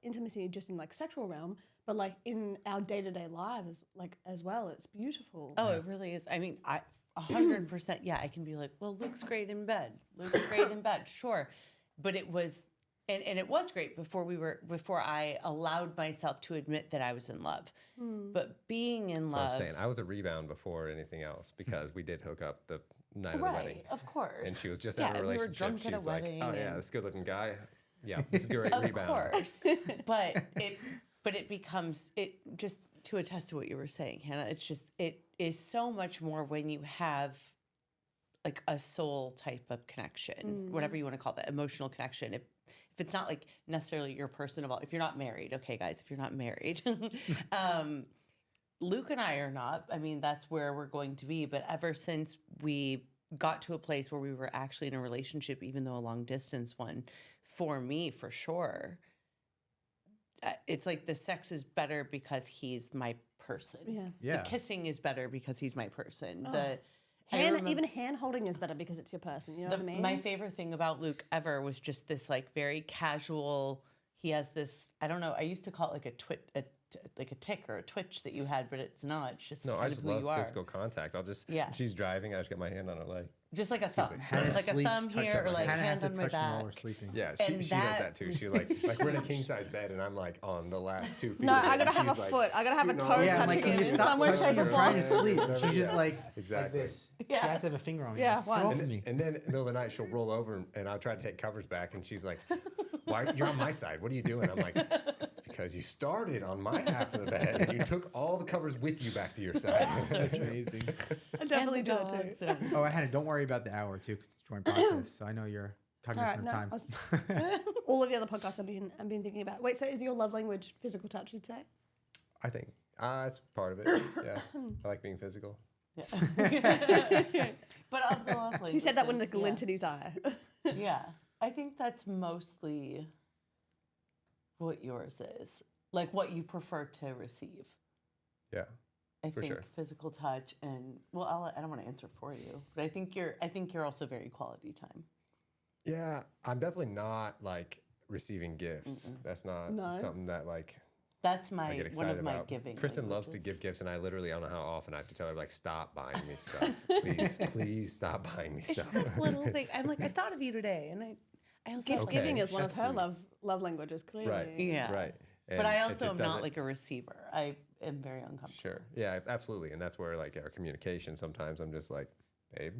intimacy just in like sexual realm, but like in our day-to-day lives, like as well. It's beautiful. Oh, it really is. I mean, 100%. Yeah, I can be like, well, Luke's great in bed. Luke's great in bed. Sure. But it was, and it was great before I allowed myself to admit that I was in love. But being in love. I'm saying I was a rebound before anything else because we did hook up the night of the wedding. Right, of course. And she was just out of a relationship. We were drunk at a She's like, wedding. oh yeah, this good-looking guy. Yeah, this is a great rebound. Of course. but it becomes, it just to attest to what you were saying, Hannah, it is so much more when you have like a soul type of connection, whatever you want to call that, emotional connection. If it's not like necessarily your personal, if you're not married, okay, guys, if you're not married, Luke and I are not. I mean, that's where we're going to be. But ever since we got to a place where we were actually in a relationship, even though a long distance one, for me, for sure, it's like the sex is better because he's my person. Yeah. The kissing is better because he's my person. Even hand holding is better because it's your person. You know what I mean? My favorite thing about Luke ever was just this like very casual. He has this. I don't know. I used to call it like like a tick or a twitch that you had, but it's not. It's just No, kind I of just who love you are. physical contact. I'll just she's driving, I just get my hand on her leg. Just like a thumb, Hannah like a sleeps, thumb touch here her. or like Hannah hand has on to my touch me while back. we're sleeping. Yeah, And she does that too. was- She like we're in a king size bed and I'm like on the last 2 feet. No, of it, I gotta and have a she's, like, foot. I gotta have a scooting toe over. Yeah, I'm like, touching can you it in stop some way, touching shape, me? or I'm trying to form. sleep. Whatever, She just yeah. like Exactly. this. Yeah. She has to have a finger on me. Yeah, Get one. off of me. And then in the middle of the night she'll roll over and I'll try to take covers back and she's like, "Why you're on my side? What are you doing?" I'm like, "It's because you started on my half of the bed and you took all the covers with you back to your side." That's amazing. I definitely do it too. Dogs and- Oh, Hannah, don't worry about the hour too, because it's a joint podcast. So I know you're cognizant of time. All of the other podcasts I've been thinking about. Wait, so is your love language physical touch, you'd say? I think it's part of it. Yeah, I like being physical. But of the love He said that with a languages, glint in his eye. Yeah, I think that's mostly what yours is, like what you prefer to receive. Yeah. I For think sure. physical touch and I don't want to answer for you, but I think you're also very quality time. Yeah, I'm definitely not like receiving gifts. That's not something that like That's I get one excited of my about. giving. Kristen loves to languages. give gifts, and I literally, I don't know how often I have to tell her, like, stop buying me stuff. Please stop buying me It's stuff. just a little thing. I'm like, I thought of you today, and I also Gift giving is one of that's her sweet. love languages, clearly. Right. Yeah. Right. But And I it also just am not doesn't- like a receiver. I am very uncomfortable. Sure. Yeah, absolutely. And that's where, like, our communication, sometimes I'm just like, babe,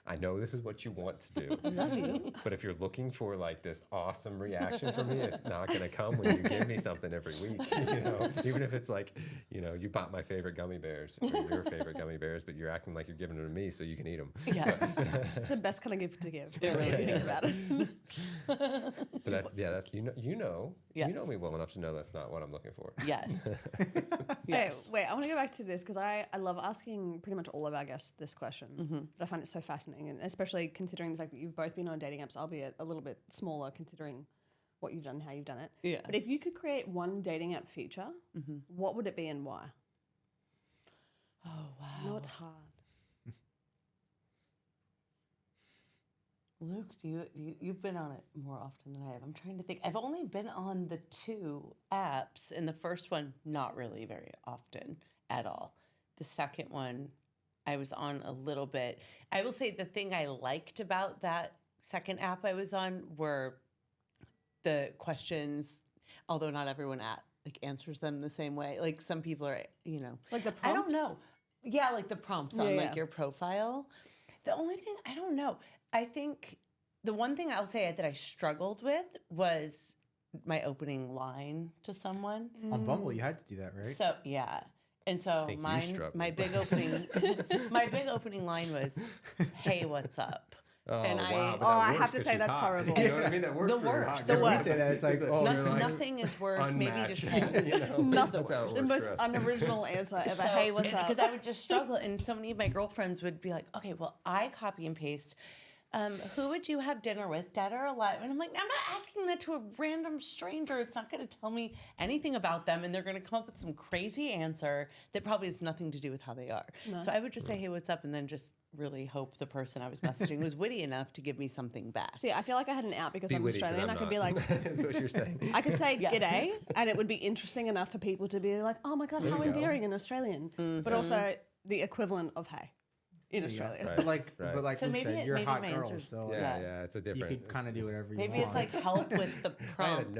I know this is what you want to do. I love you. But if you're looking for like this awesome reaction from me, it's not going to come when you give me something every week. You know, even if it's like, you know, you bought my favorite gummy bears, or your favorite gummy bears, but you're acting like you're giving them to me so you can eat them. Yes. It's the best kind of gift to give, really, if you think about it. But that's you know Yes. me well enough to know that's not what I'm looking for. Yes. Okay, wait, I want to go back to this because I love asking pretty much all of our guests this question, but I find it so fascinating, and especially considering the fact that you've both been on dating apps, albeit a little bit smaller considering what you've done and how you've done it. Yeah. But if you could create one dating app feature, what would it be and why? Oh wow. I know it's hard. Luke, you've been on it more often than I have. I'm trying to think. I've only been on the 2 apps, and the first one not really very often at all. The second one I was on a little bit. I will say the thing I liked about that second app I was on were the questions, although not everyone answers them the same way. Like some people are, you know, Like the I don't prompts? know. Yeah, like the prompts on Yeah, like yeah. your profile. The only thing I don't know. I think the one thing I'll say that I struggled with was my opening line to someone. On Bumble, you had to do that, right? So yeah, And so think you my struggled. big opening, my big opening line was, "Hey, what's up?" Oh, And wow. Oh, I have to say that's horrible. You know what I mean? That works The for her worst. hot The girl. worst. We say that, it's like, oh, You're you're like, nothing is worse. Maybe just unmatched. hey. You know? Nothing. That's how it The works most for us. unoriginal answer ever. Hey, what's up? Because I would just struggle, and so many of my girlfriends would be like, "Okay, well, I copy and paste. Who would you have dinner with, dead or alive?" And I'm like, I'm not asking that to a random stranger. It's not going to tell me anything about them, and they're going to come up with some crazy answer that probably has nothing to do with how they are. So I would just say, "Hey, what's up?" and then just really hope the person I was messaging was witty enough to give me something back. See, I feel like I had an out because Be I'm witty 'cause Australian. I'm I could be not. like, That's what you're saying. I could say g'day, and it would be interesting enough for people to be like, oh my God, how you go. endearing in Australian. But also the equivalent of hey in Australia. Right. But like, Right. but like So Luke maybe said, it- you're a maybe hot my girl, answer's- so Yeah, Yeah. yeah, it's a you different. could kind of do whatever you Maybe want. it's like help with the I prompt.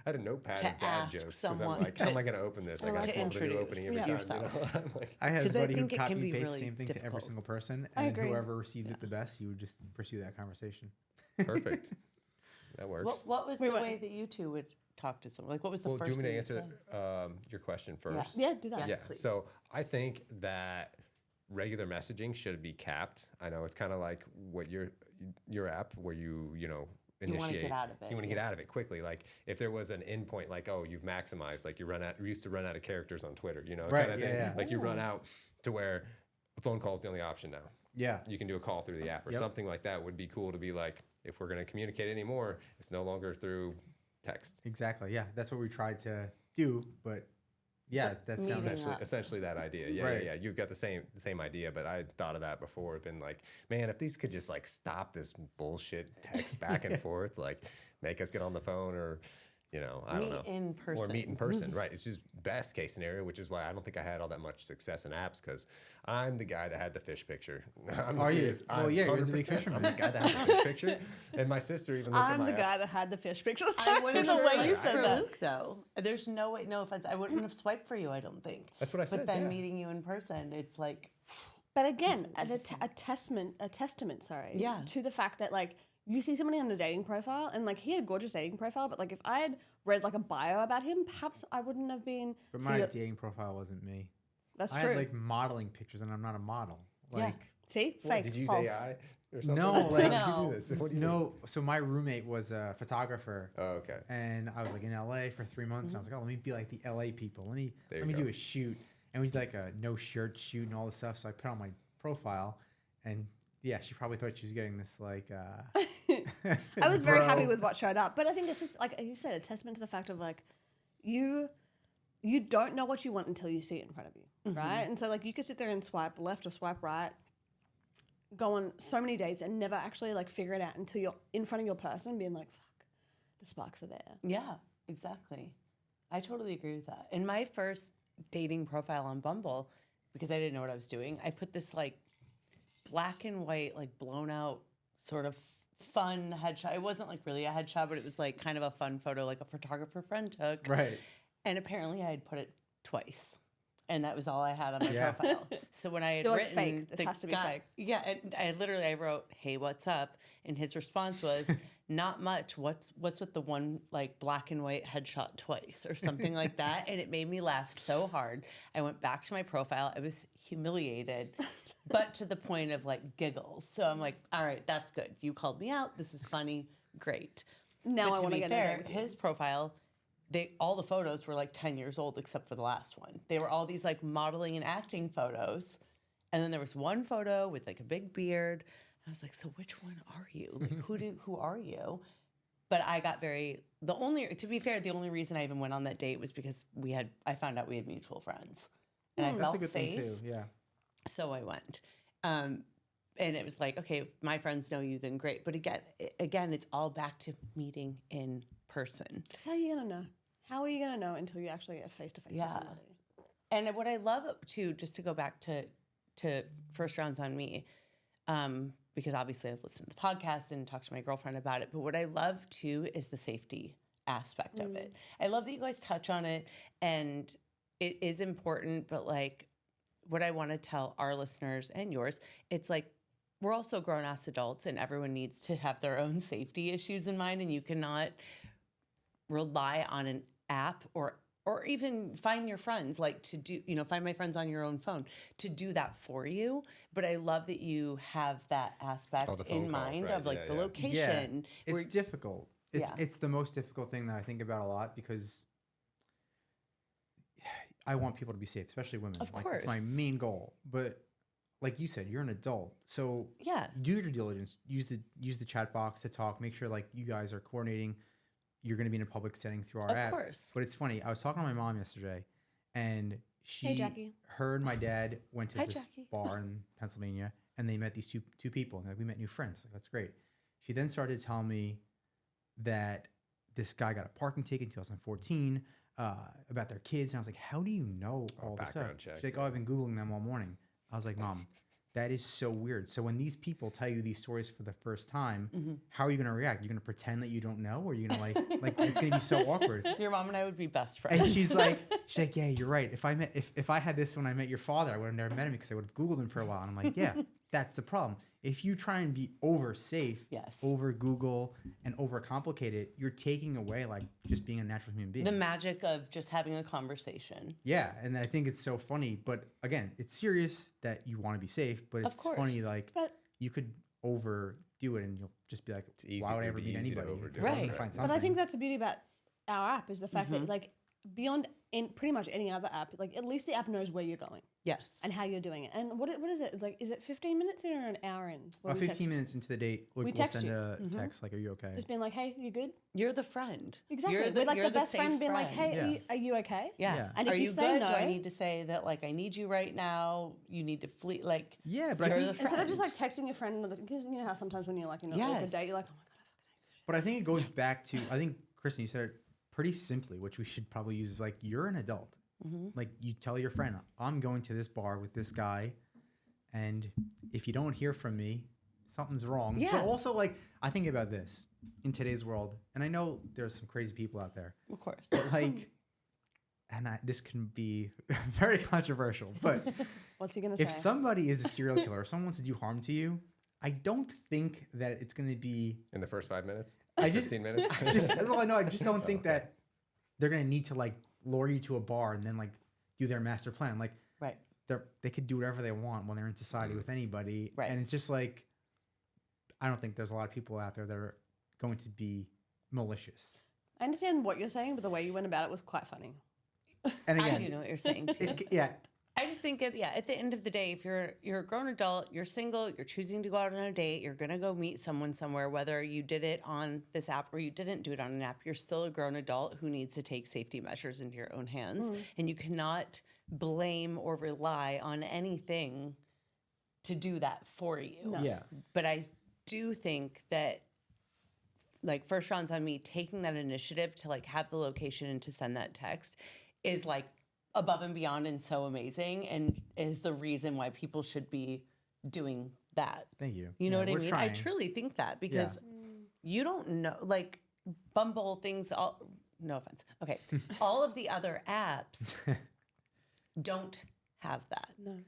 had a notepad to of dad ask jokes because someone I'm like, how am I to- going to open this? I got to to pull the new introduce opening every time. yourself. You know? I'm like, I had a 'Cause I buddy who think it can copy be paste really the same thing to every difficult. single person, I and agree. whoever received it the best, he would just pursue that conversation. perfect. That works. What was Wait, the what? way that you two would talk to someone? Like, what was the Well, do first you want me thing to you'd answer say? your question first? Yeah, do that. Yes, Yeah. please. So I think that regular messaging should be capped. I know it's kind of like what your app where you wanna initiate. get out of it, You want to get out of it quickly. Like if there was an endpoint, like you've maximized, like you used to run out of characters on Twitter. Right, kind of yeah, thing. yeah. Like you run out to where a phone call is the only option now. Yeah. You can do a call through the app or Yep. something like that. Would be cool to be like, if we're going to communicate anymore, it's no longer through text. Exactly. Yeah, that's what we tried to do, but yeah, that sounds meeting up. Essentially that idea. Yeah, Right. yeah. You've got the same idea, but I thought of that before. Been like, man, if these could just like stop this bullshit text back and forth, like make us get on the phone or, I don't know. Meet in person. Or meet in person, right? It's just best case scenario, which is why I don't think I had all that much success in apps because I'm the guy that had the fish picture. I'm Are you? serious. Oh, I'm yeah, you're the big 100%. fisherman. I'm the guy that had the fish picture, and my sister even looked at I'm my the app. guy that had the fish pictures. I in wouldn't the have way you swiped said for that. Luke, though. There's no way, no offense. I wouldn't have swiped for you, I don't think. That's what I said. But then yeah. meeting you in person, it's like, But again, a testament, Yeah. to the fact that like you see somebody on a dating profile and like he had a gorgeous dating profile, but like if I had read like a bio about him, perhaps I wouldn't have been. But see, my dating profile wasn't me. that's I true. had like modeling pictures, and I'm not a model. Yeah. Like, see, What, fake, did you use false. AI or something? No, How like- did you No. do this? What do you do? no. So my roommate was a photographer, Oh, okay. and I was like in LA for 3 months. And I was like, oh, let me be like the LA people. Let me There let you me go. do a shoot, and we did like a no shirt shoot and all this stuff. So I put on my profile, and yeah, she probably thought she was getting this like. I was very happy bro. with what showed up, but I think it's just like you said, a testament to the fact of like you don't know what you want until you see it in front of you, right? And so like you could sit there and swipe left or swipe right, go on so many dates and never actually like figure it out until you're in front of your person, being like, "Fuck, the sparks are there." yeah, exactly. I totally agree with that. In my first dating profile on Bumble, because I didn't know what I was doing, I put this like black and white, like blown out sort of fun headshot. It wasn't like really a headshot, but it was like kind of a fun photo, like a photographer friend took. Right. And apparently I had put it twice. And that was all I had on my Yeah. profile. So when I had They're like, written, "Fake. This the has to be fake." Yeah, and I wrote, "Hey, what's up?" And his response was, "Not much. What's with the one like black and white headshot twice or something like that?" And it made me laugh so hard. I went back to my profile. I was humiliated, but to the point of like giggles. So I'm like, "All right, that's good. You called me out. This is funny. Great." Now But I to want to be get in a fair, date with you. his profile, all the photos were like 10 years old except for the last one. They were all these like modeling and acting photos. And then there was one photo with like a big beard. I was like, so which one are you? Like who are you? But I got to be fair, the only reason I even went on that date was because I found out we had mutual friends. And I That's felt a good safe. thing too. Yeah. So I went. And it was like, okay, if my friends know you, then great. But again, it's all back to meeting in person. Because how are you gonna know? How are you gonna know until you actually get face to face Yeah. with somebody? And what I love too, just to go back to first rounds on me, because obviously I've listened to the podcast and talked to my girlfriend about it. But what I love too is the safety aspect of it. I love that you guys touch on it, and it is important. But like, what I want to tell our listeners and yours, it's like we're also grown ass adults, and everyone needs to have their own safety issues in mind, and you cannot rely on an app or or even find your friends, like to do, find my friends on your own phone to do that for you. But I love that you have that aspect the phone in calls, mind right. of like Yeah, the yeah. location. It's where- difficult. It's Yeah. it's the most difficult thing that I think about a lot because I want people to be safe, especially women. Of Like, it's my course. main goal. But like you said, you're an adult, so Yeah. do your due diligence. Use the chat box to talk. Make sure like you guys are coordinating. You're going to be in a public setting through our Of app. course. But it's funny. I was talking to my mom yesterday, and she, Jackie. her and my dad went to Hi, this Jackie. bar in Pennsylvania, and they met these two people. And like, we met new friends. Like, that's great. She then started telling me that this guy got a parking ticket in 2014 about their kids, and I was like, "How do you know all this stuff?" background check, She's like, "Oh, I've been googling them all morning." I was like, "Mom, that is so weird." So when these people tell you these stories for the first time, how are you going to react? You're going to pretend that you don't know, or you're going to like it's going to be so awkward. Your mom and I would be best friends. And she's like, "Yeah, you're right. If I had this when I met your father, I would have never met him because I would have Googled him for a while." And I'm like, "Yeah, that's the problem. If you try and be over safe, Yes. over Google and over complicate it, you're taking away like just being a natural human being." The magic of just having a conversation. Yeah, and I think it's so funny, but again, it's serious that you want to be safe, but Of it's funny course. like But you could overdo it and you'll just be like, easy- why would I it'd ever be meet easy to anybody? overdo 'Cause I'm it. gonna Right. find But I think something. that's the beauty about our app is the fact that like beyond in pretty much any other app, like at least the app knows where you're going Yes. and how you're doing it. And what is it like? Is it 15 minutes in or an hour in? When About we text 15 you? minutes into the date, we'll text send you. a text like, "Are you okay?" Just being like, hey, you good? You're the friend. Exactly. You're We're like you're the best safe friend being like, hey, Yeah. are you okay? Yeah. Yeah. And Are if you you say good? no- Do I need to say that like I need you right now? You need to flee. Like Yeah, but I you're think the Instead of just friend. like texting your friend, because you know how sometimes when you're like in an awkward Yes. date, you're like, oh my god, But I think it goes back to, I think, Kristen, you said it pretty simply, which we should probably use is like, you're an adult. Like, you tell your friend, I'm going to this bar with this guy, and if you don't hear from me, something's wrong. Yeah. But also, like, I think about this in today's world, and I know there's some crazy people out there, Of course. but like, this can be very controversial, but what's he gonna say? if somebody is a serial killer, or someone wants to do harm to you, I don't think that it's going to be In the first 5 minutes? I just- 15 minutes? I just don't think okay. that they're gonna need to like lure you to a bar and then like do their master plan. Like Right. they could do whatever they want when they're in society with anybody. Right. And it's just like, I don't think there's a lot of people out there that are going to be malicious. I understand what you're saying, but the way you went about it was quite funny. And I again, do know what you're saying too. yeah, I just think at the end of the day, if you're a grown adult, you're single, you're choosing to go out on a date, you're gonna go meet someone somewhere, whether you did it on this app or you didn't do it on an app, you're still a grown adult who needs to take safety measures into your own hands. And you cannot blame or rely on anything to do that for you. yeah, But I do think that like first rounds on me taking that initiative to like have the location and to send that text is like above and beyond and so amazing and is the reason why people should be doing that. thank you. You know Yeah, what I we're mean? trying. I truly think that because you don't know, like Bumble things, all, no offense. Okay. all of the other apps don't have that. No.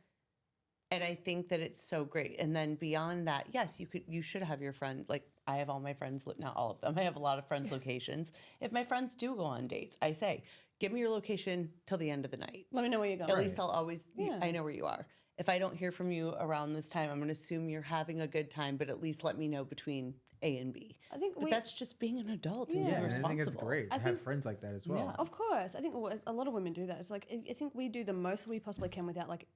And I think that it's so great. And then beyond that, yes, you should have your friends. Like I have all my friends, not all of them. I have a lot of friends' locations. If my friends do go on dates, I say, give me your location till the end of the night. Let me know where you're going. At least I'll always, Yeah. I know where you are. If I don't hear from you around this time, I'm going to assume you're having a good time, but at least let me know between A and B. I think But that's just being an adult and Yeah, being and responsible. I think it's great to have think- friends like that as well. Of course. I think a lot of women do that. It's like, I think we do the most we possibly can without like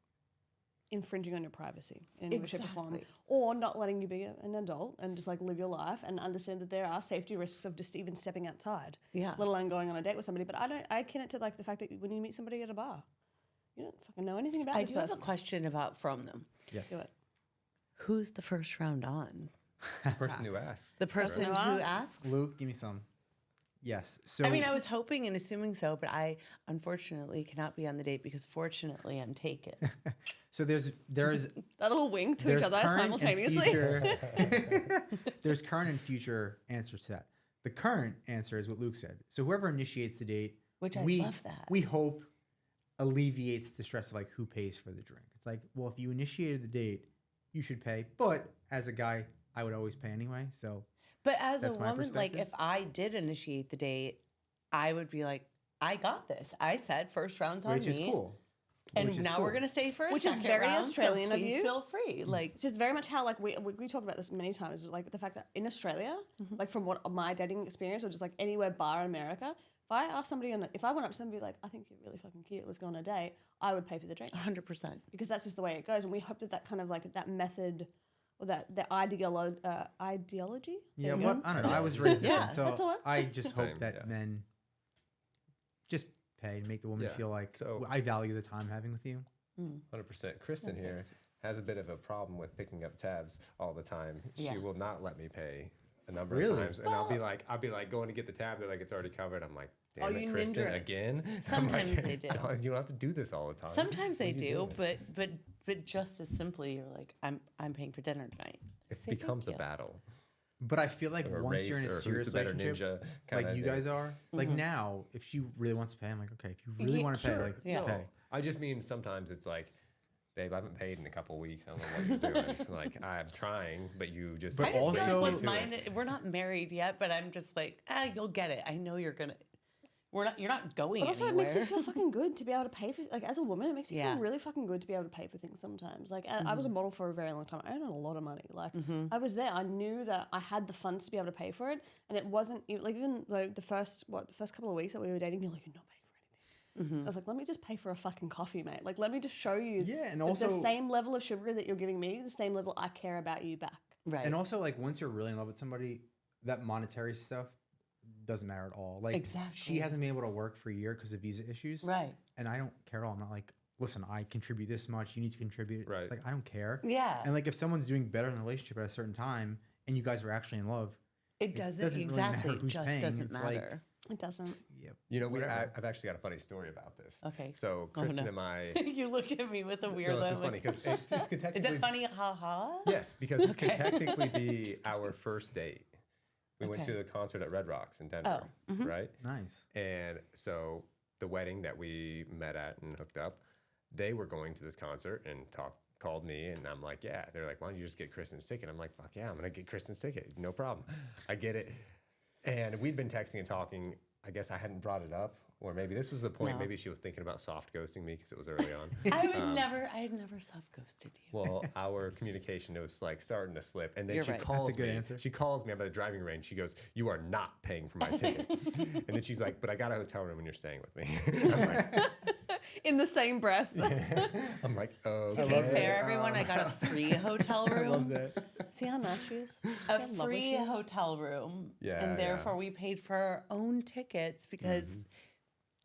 infringing on your privacy in any way, shape, or form. Exactly. Or not letting you be an adult and just like live your life and understand that there are safety risks of just even stepping outside. Yeah. Let alone going on a date with somebody. But I akin it to like the fact that when you meet somebody at a bar, you don't fucking know anything about I this do have a person. question about from them. Yes. Do it. Who's the first round on? The person who asks. The person who who asks. asks? Luke, give me some. Yes. So I mean, I was hoping and assuming so, but I unfortunately cannot be on the date because fortunately I'm taken. so there's That little wink to each there's other current and simultaneously. future- there's current and future answers to that. The current answer is what Luke said. So whoever initiates the date, Which I we, love that. we hope alleviates the stress of like who pays for the drink. It's like, well, if you initiated the date, you should pay. But as a guy, I would always pay anyway. So But as That's a my woman, like perspective. if I did initiate the date, I would be like, I got this. I said first round's on Which me. is cool. And Which is now cool. we're gonna say for a Which is second very round, Australian so of please you. feel free. Like, It's just very much how like we talked about this many times, like the fact that in Australia, like from what my dating experience or just like anywhere bar in America, if I ask somebody if I went up to somebody like, I think you're really fucking cute, let's go on a date, I would pay for the drink 100%. because that's just the way it goes, and we hope that kind of like that method or the ideology. Yeah, There you what go. I don't know. I was raised Yeah, different, that's the so one. I just Same, hope that yeah. men just pay and make the woman Yeah. feel like So- I value the time having with you. 100%. Kristen That's here very has a bit of a problem with picking up tabs all the time. Yeah. She will not let me pay a number Really? of times, and I'll be like going to get the tab. They're like, it's already covered. I'm like, damn Oh, it, you Kristen, ninja it. again. I'm Sometimes like, they do. "Dog, you don't have to do this all the time. Sometimes they What are you do, doing?" but just as simply, you're like, I'm paying for dinner tonight. It Say thank becomes a you. battle. But I feel like Or a once you're in a race, or who's serious the better relationship, ninja kinda like you thing. guys are, like now, if she really wants to pay, I'm like, okay, if you really Yeah, want to pay, Sure. like, Yeah. pay. I just mean sometimes it's like, babe, I haven't paid in a couple weeks. I don't know what you're doing. Like, I'm trying, but you just But I just feel also- like what's to it. mine. We're not married yet, but I'm just like, you'll get it. I know you're gonna. You're not going But also, anywhere. it makes you feel fucking good to be able to pay for, like, as a woman, it makes you Yeah. feel really fucking good to be able to pay for things sometimes. Like, I was a model for a very long time. I earned a lot of money. Like, I was there. I knew that I had the funds to be able to pay for it. And it wasn't, like, even like the first couple of weeks that we were dating, you're like, you're not paying for anything. I was like, let me just pay for a fucking coffee, mate. Like, let me just show you Yeah, and the also- same level of chivalry that you're giving me, the same level I care about you back. right. And also, like, once you're really in love with somebody, that monetary stuff doesn't matter at all. Like, Exactly. she hasn't been able to work for a year because of visa issues. right. And I don't care at all. I'm not like, listen, I contribute this much. You need to contribute. Right. It's like, I don't care. Yeah. And like, if someone's doing better in the relationship at a certain time and you guys are actually in love, It doesn't doesn't really matter exactly. It who's just paying. doesn't It's like- matter. It doesn't. yeah. You know, Whatever. I've actually got a funny story about this. Okay. So Oh, Kristen no. and I. You looked at me with a weird No, this is look. funny because this could Is technically. it funny? Ha ha. Yes, because this could Okay. technically be our first date. We went Okay. to the concert at Red Rocks in Denver, Oh, right? Nice. And so the wedding that we met at and hooked up, they were going to this concert and called me, and I'm like, yeah. They're like, why don't you just get Kristen's ticket? I'm like, fuck yeah, I'm gonna get Kristen's ticket, no problem. I get it. And we'd been texting and talking. I guess I hadn't brought it up, or maybe this was the point. No. Maybe she was thinking about soft ghosting me because it was early on. I had never soft ghosted you. Well, our communication was like starting to slip, and then You're she right. calls That's a good me. answer. She calls me. I'm at the driving range. She goes, "You are not paying for my ticket." And then she's like, "But I got a hotel room, and you're staying with me." I'm like, In the same breath. I'm like, oh. To be fair, everyone, I got a free hotel room. I love that. See how nice she is? A See how lovely free she is? hotel room. Yeah, And yeah. therefore we paid for our own tickets because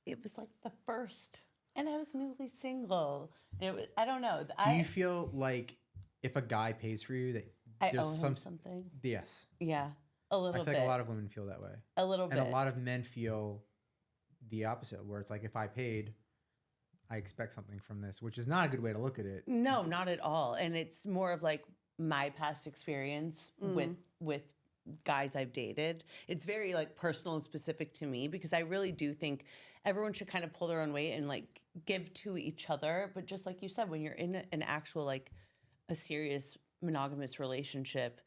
it was like the first. And I was newly single. And it was, I don't know. Do you feel like if a guy pays for you that I there's owe him some something. yes. Yeah. A I little feel bit. like a lot of women feel that way. a little And bit. a lot of men feel the opposite, where it's like, if I paid, I expect something from this, which is not a good way to look at it. No, not at all. And it's more of like my past experience with guys I've dated. It's very like personal and specific to me because I really do think everyone should kind of pull their own weight and like give to each other. But just like you said, when you're in an actual like a serious monogamous relationship,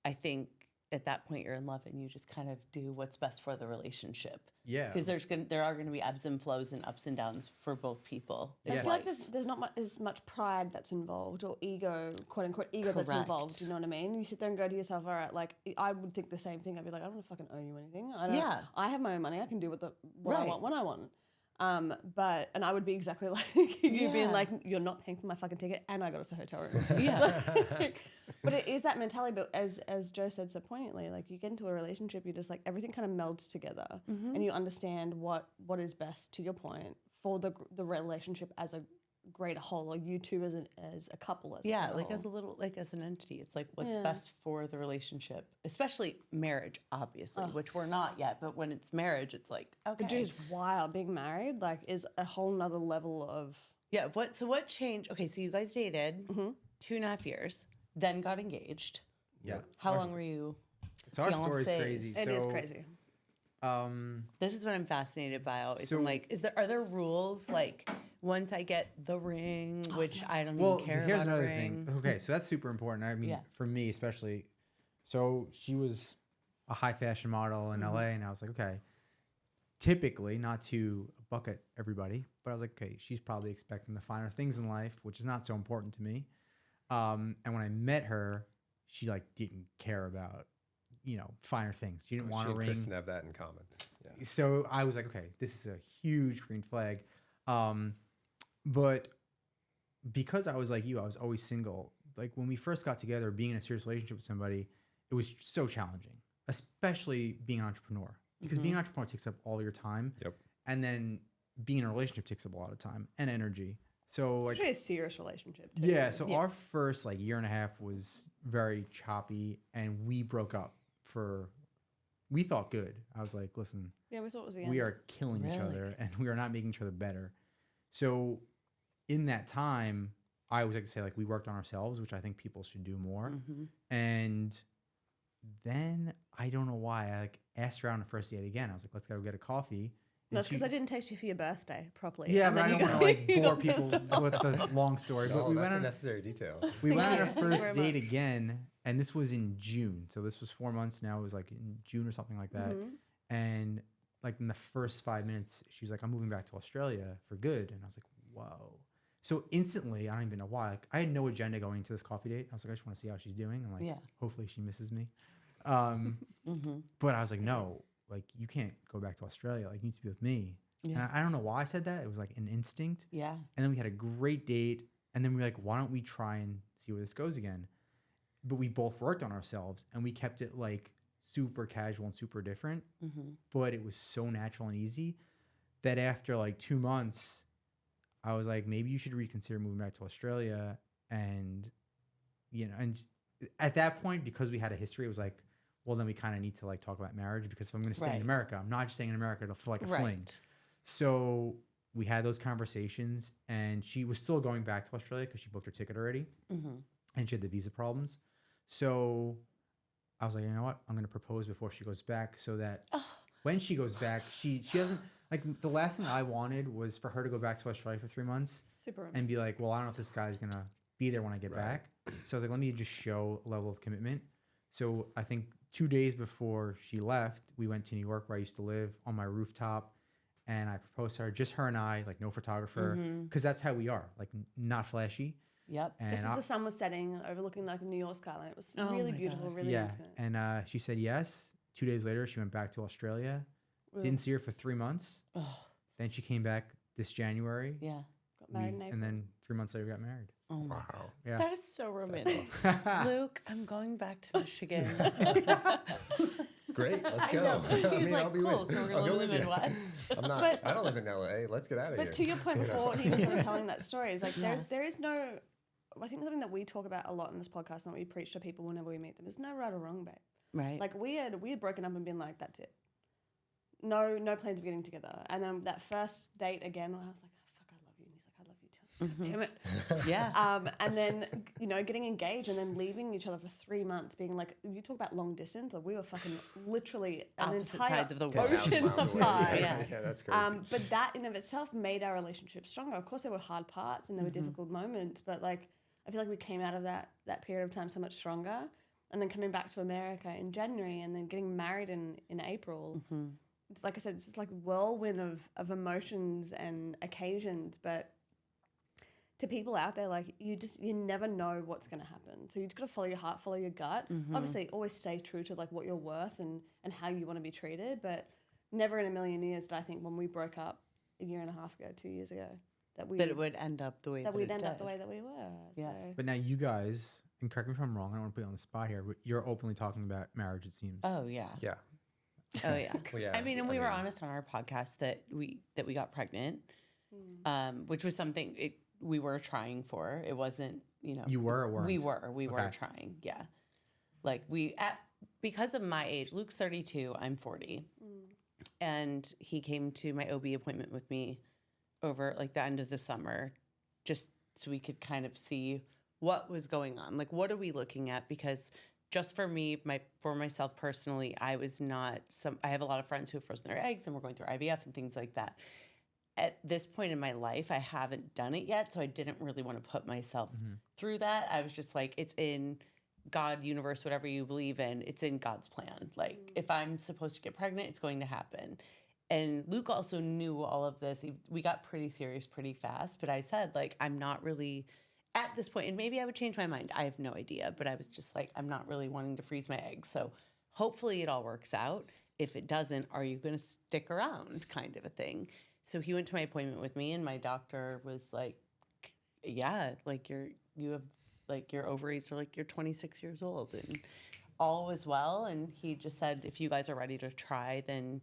I think at that point you're in love and you just kind of do what's best for the relationship. Yeah. Because there are going to be ebbs and flows and ups and downs for both people. I It's feel like there's not as much pride that's involved or ego, quote unquote, ego that's Correct. involved. You know what I mean? You sit there and go to yourself, all right, like I would think the same thing. I'd be like, I don't fucking owe you anything. I don't, Yeah. I have my own money. I can do what I Right. want when I want. And I would be exactly like you Yeah. being like, you're not paying for my fucking ticket and I got us a hotel room. Yeah. But it is that mentality. But as Joe said so poignantly, like you get into a relationship, you just like everything kind of melds together, and you understand what is best, to your point, for the relationship as a greater whole, or you two as a couple. As Yeah, a like whole. as a little, like as an entity, it's like what's Yeah. best for the relationship, especially marriage, obviously, which we're not yet. But when it's marriage, it's like okay, Dude, it's wild. Being married like is a whole nother level of. yeah. What changed? Okay, so you guys dated 2.5 years, then got engaged. Yeah. How long were you? So our story's fiancés? crazy. It is crazy. This is what I'm fascinated by. Always, So- I'm like, are there rules like once I get the ring, which I don't Well, even care here's about another a ring. thing. Okay, so that's super important. I mean, Yeah. for me especially. So she was a high fashion model in LA, and I was like, okay, typically, not to bucket everybody, but I was like, okay, she's probably expecting the finer things in life, which is not so important to me. And when I met her, she like didn't care about, finer things. She didn't want a ring. Kristen have that in common. Yeah. So I was like, okay, this is a huge green flag. But because I was like you, I was always single. Like when we first got together, being in a serious relationship with somebody, it was so challenging, especially being an entrepreneur. Because being an entrepreneur takes up all your time. Yep. And then being in a relationship takes up a lot of time and energy. So like, It's really a serious relationship too. yeah. So our first like year and a half was very choppy, and we broke up we thought good. I was like, listen, Yeah, we thought it was the end. we are killing each other and we are not making each other better. So in that time, I always like to say like we worked on ourselves, which I think people should do more. And then I don't know why I like asked her out on the first date again. I was like, let's go get a coffee. That's because I didn't text you for your birthday properly. Yeah, And but I then don't want to like you bore got people pissed off. with the long story. But we that's went a on necessary detail. we went on Thank our you first very date much. again, and this was in June. So this was 4 months now. It was like in June or something like that. And like in the first 5 minutes, she was like, I'm moving back to Australia for good. And I was like, whoa. So instantly, I don't even know why. Like I had no agenda going into this coffee date. I was like, I just want to see how she's doing. I'm like, hopefully she misses me. But I was like, no, like you can't go back to Australia. Like you need to be with me. And I don't know why I said that. It was like an instinct. Yeah. And then we had a great date. And then we were like, why don't we try and see where this goes again? But we both worked on ourselves and we kept it like super casual and super different. But it was so natural and easy that after like 2 months, I was like, maybe you should reconsider moving back to Australia. And, and at that point, because we had a history, it was like, well, then we kind of need to like talk about marriage, because if I'm going to stay in America, I'm not just staying in America for like a fling. So we had those conversations, and she was still going back to Australia because she booked her ticket already, and she had the visa problems. So I was like, you know what? I'm going to propose before she goes back, so that when she goes back, she doesn't like, the last thing I wanted was for her to go back to Australia for 3 months and be like, well, I don't know if this guy's going to be there when I get back. So I was like, let me just show a level of commitment. So I think 2 days before she left, we went to New York, where I used to live, on my rooftop. And I proposed to her, just her and I, like no photographer, because that's how we are, like not flashy. Yep. And Just as the sun was setting, overlooking like the New York skyline. It was really beautiful, really intimate. And she said yes. 2 days later, she went back to Australia. Didn't see her for 3 months. Then she came back this January. Yeah. Got married in April. And then 3 months later, got married. Oh my Wow. God. Yeah. That is so romantic. Luke, I'm going back to Michigan. Great, let's I go. know. He's I'll like, be cool, with- so we're I'll going to go live in with the you. Midwest. I'm not. But- I don't live in LA. Let's get out of here. But to your point before, when you were sort of telling that story, is like Yeah. there is no. I think something that we talk about a lot in this podcast and what we preach to people whenever we meet them is no right or wrong, babe. Right. Like we had broken up and been like, that's it. No plans of getting together. And then that first date again, I was like, oh, fuck, I love you. And he's like, I love you too. I was like, God damn it. yeah. And then, getting engaged and then leaving each other for 3 months, being like, you talk about long distance, or we were fucking literally an Opposite entire sides of the world. 10,000 ocean miles away. apart. Yeah. Yeah, that's crazy. But that in of itself made our relationship stronger. Of course, there were hard parts and there were difficult moments, but like I feel like we came out of that period of time so much stronger. And then coming back to America in January and then getting married in April. It's like I said, it's just like whirlwind of emotions and occasions. But to people out there, like you never know what's going to happen. So you just got to follow your heart, follow your gut. Obviously, always stay true to like what you're worth and how you want to be treated. But never in a million years did I think when we broke up a year and a half ago, 2 years ago, that it would end up the way that we'd it end up did. the way that we were. Yeah. So. But now you guys, and correct me if I'm wrong, I don't want to put you on the spot here, but you're openly talking about marriage, it seems. Oh, yeah. Yeah. Oh, yeah. Well, yeah. I mean, and we were honest on our podcast that we got pregnant, which was something we were trying for. It wasn't, You were or weren't? We were Okay. trying. Yeah. Like because of my age, Luke's 32, I'm 40. And he came to my OB appointment with me over like the end of the summer, just so we could kind of see what was going on. Like, what are we looking at? Because just for me, for myself personally, I have a lot of friends who have frozen their eggs and we're going through IVF and things like that. At this point in my life, I haven't done it yet, so I didn't really want to put myself through that. I was just like, it's in God, universe, whatever you believe in, it's in God's plan. Like, if I'm supposed to get pregnant, it's going to happen. And Luke also knew all of this. We got pretty serious pretty fast, but I said, like, I'm not really at this point, and maybe I would change my mind. I have no idea, but I was just like, I'm not really wanting to freeze my eggs. So hopefully it all works out. If it doesn't, are you going to stick around, kind of a thing? So he went to my appointment with me, and my doctor was like, yeah, like you have like your ovaries are like you're 26 years old and all was well. And he just said, if you guys are ready to try, then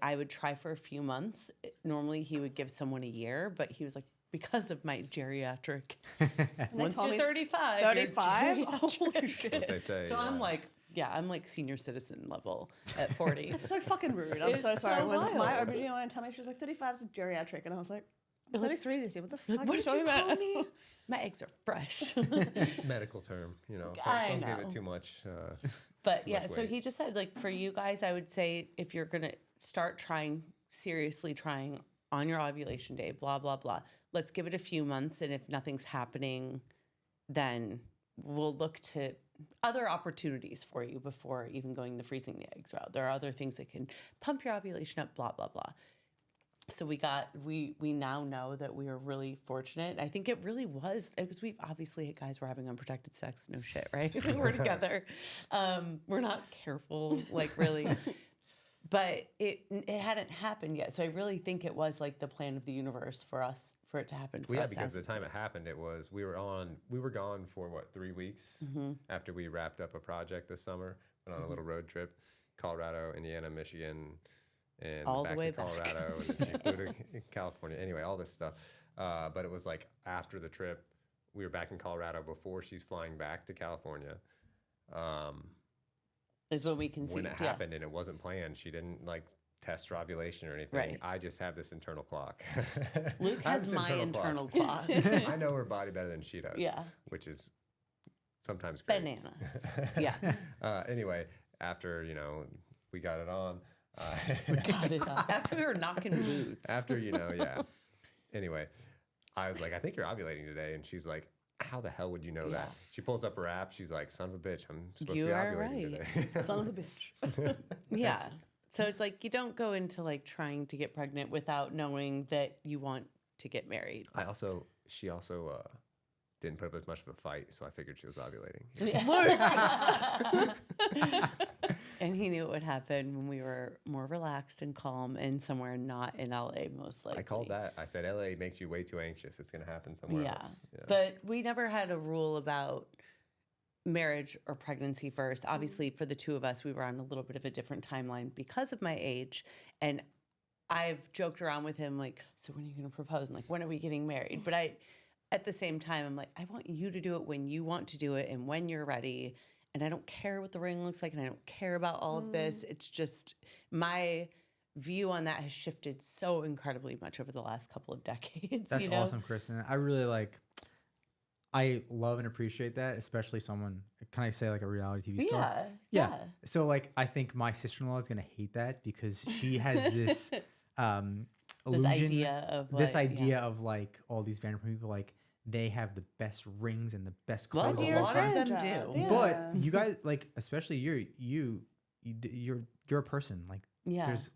I would try for a few months. Normally he would give someone a year, but he was like, because of my geriatric, once you're 35, 35? Holy shit. What they say, So yeah. I'm like senior citizen level at 40. It's so fucking rude. I'm It's so sorry. so When my wild. OBGYN told me, she was like, 35 is geriatric. And I was like, I'm 33 this year. What the fuck What are you did you talking call about? me? My eggs are fresh. Medical term, you know. I Don't give know. it too much. But Too yeah, much so weight. he just said, like, for you guys, I would say if you're going to start seriously trying on your ovulation day, blah, blah, blah, let's give it a few months. And if nothing's happening, then we'll look to other opportunities for you before even going the freezing the eggs route. There are other things that can pump your ovulation up, blah, blah, blah. So we now know that we are really fortunate. I think it really was, because we've obviously, guys, we're having unprotected sex, no shit, right? We're together. We're not careful, like, really. But it hadn't happened yet. So I really think it was like the plan of the universe for it to happen for Well, yeah, us. because the time it happened, we were gone for what, 3 weeks after we wrapped up a project this summer. Went on a little road trip, Colorado, Indiana, Michigan, and All the back way to back. Colorado, and then she flew to California. Anyway, all this stuff. But it was like after the trip, we were back in Colorado before she's flying back to California. Is what we can see. When it happened and it wasn't planned, she didn't like test her ovulation or anything. Right. I just have this internal clock. Luke I have has this my internal clock. I know her body better than she does. Yeah. Which is sometimes great. Bananas. Yeah. Anyway, after, we got it on. Got it up. After we were knocking boots. After, yeah. Anyway, I was like, I think you're ovulating today. And she's like, how the hell would you know that? She pulls up her app. She's like, son of a bitch, I'm supposed to You be are ovulating right. today. Son of a bitch. Yeah. So it's like you don't go into like trying to get pregnant without knowing that you want to get married. She also didn't put up as much of a fight, so I figured she was ovulating. And he knew it would happen when we were more relaxed and calm and somewhere not in LA, most likely. I called that. I said, LA makes you way too anxious. It's going to happen somewhere else. Yeah. But we never had a rule about marriage or pregnancy first. Obviously, for the two of us, we were on a little bit of a different timeline because of my age. And I've joked around with him, like, so when are you going to propose? And like, when are we getting married? But at the same time, I'm like, I want you to do it when you want to do it and when you're ready. And I don't care what the ring looks like, and I don't care about all of this. It's just my view on that has shifted so incredibly much over the last couple of decades. That's awesome, Kristen. I really I love and appreciate that, especially someone, can I say like a reality TV star? Yeah. So like, I think my sister-in-law is going to hate that because she has this illusion, this idea of like all these Vanderpump people, like they have the best rings and the best Well, clothes. a all the lot time. of them do. Yeah. But you guys, like, especially you're a person. Like, Yeah. there's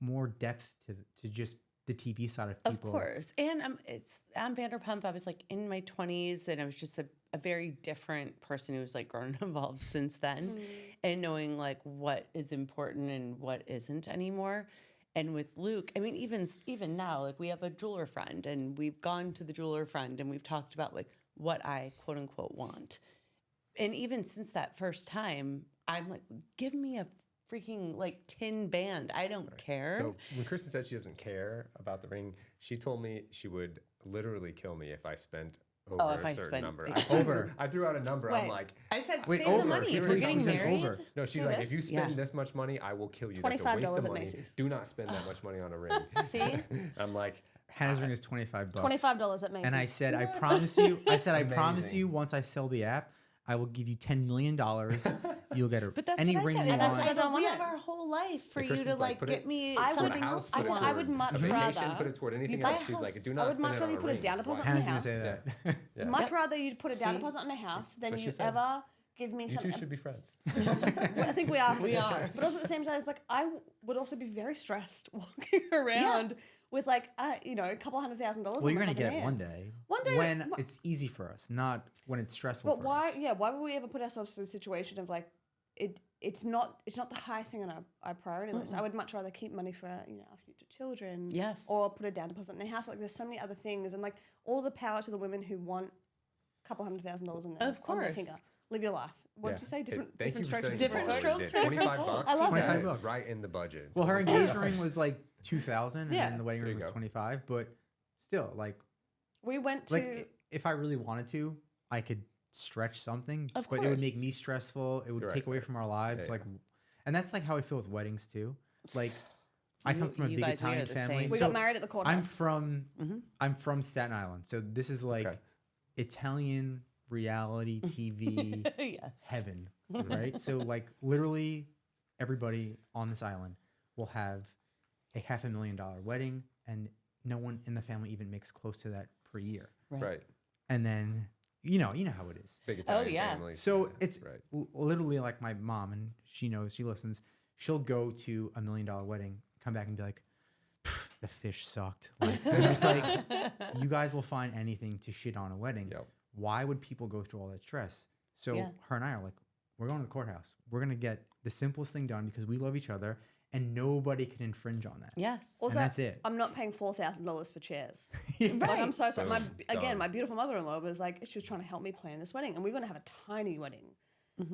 more depth to just the TV side of people. Of course. And I'm Vanderpump. I was like in my 20s and I was just a very different person who's like grown and evolved since then and knowing like what is important and what isn't anymore. And with Luke, I mean, even now, like we have a jeweler friend and we've gone to the jeweler friend and we've talked about like what I quote unquote want. And even since that first time, I'm like, give me a freaking like tin band. I don't care. So when Kristen says she doesn't care about the ring, she told me she would literally kill me if I spent over if a I certain spent- number. Over. I threw out a number. I'm Wait. like, I said, Wait, save over. the money. She If we're really getting said married. over. no, she's So like, if you this- spend Yeah. this much money, I will kill you. That's a waste $25 of at money. Macy's. Do not spend that much money on a ring. See? I'm like, Hannah's ring is $25. $25 at Macy's. And I said, I promise you. I said, I promise Amazing. you. Once I sell the app, I will give you $10 million. You'll get But that's any what I ring said. you And I want. said, I don't we want have it. our whole life for And you to Kristen's like put get it- me. I put would- a house, I put it said I would toward much a vacation, rather put it toward anything buy else. a She's like, house. do I not would spend much it rather on you a put a ring. down deposit Why? on the Hannah's gonna house. say that. Yeah. Much rather you'd put a down See? deposit on a house than what you she said. ever give me You something. two should be friends. I think we are. We are. But also at the same time, it's like I would also be very stressed walking around with like a couple $100,000. Well, you're gonna get it one day. One day, when it's easy for us, not when it's stressful. But for why? us. Yeah, why would we ever put ourselves in a situation of like it's not the highest thing on our priority list. I would much rather keep money for our future children. Yes. Or put a down deposit in a house. Like there's so many other things, and like all the power to the women who want a couple $100,000 in there. Of on their course. finger. Live your life. What did you say? Different Thank you for strokes for setting different the bar. folks. strokes for different 25 folks. bucks. I love that that. is $25. right in the budget. Well, her engagement ring was like 2,000, and Yeah. then the wedding There ring you was go. 25. But still, like We went to if I really wanted to, I could stretch something, Of but it would make course. me stressful. It would You're take right. away from our lives. Yeah, Like, and that's like how I feel with weddings too. Like, I You- come from a you big guys, we are Italian the family. same. we So got married at the courthouse. I'm from Staten Island, so this is like Okay. Italian reality TV Yes. heaven, right? So like literally everybody on this island will have a $500,000 wedding, and no one in the family even makes close to that per year. Right. And then you know how it is. Big Italian yeah. families. So yeah, it's right. literally like my mom, and she knows, she listens. She'll go to $1 million wedding, come back and be like, the fish sucked. Like, I'm just like, you guys will find anything to shit on a wedding. Yep. Why would people go through all that stress? So Yeah. her and I are like, we're going to the courthouse. We're going to get the simplest thing done because we love each other and nobody can infringe on that. Yes. Also, and that's it. I'm not paying $4,000 for chairs. Right. Like, I'm so sorry. Boom. Done. My beautiful mother-in-law was like, she was trying to help me plan this wedding, and we we're going to have a tiny wedding.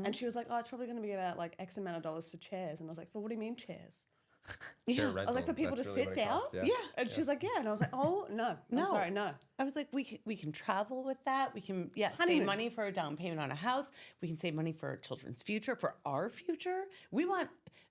And she was like, oh, it's probably going to be about like X amount of dollars for chairs. And I was like, for what do you mean chairs? Chair Yeah. I was like, for rental, people to that's really sit what it down? costs, Yeah. And she was like, yeah. And I was like, oh, no. No. I'm sorry, no. I was like, we can travel with that. We can, save Honeymoon. money for a down payment on a house. We can save money for our children's future, for our future.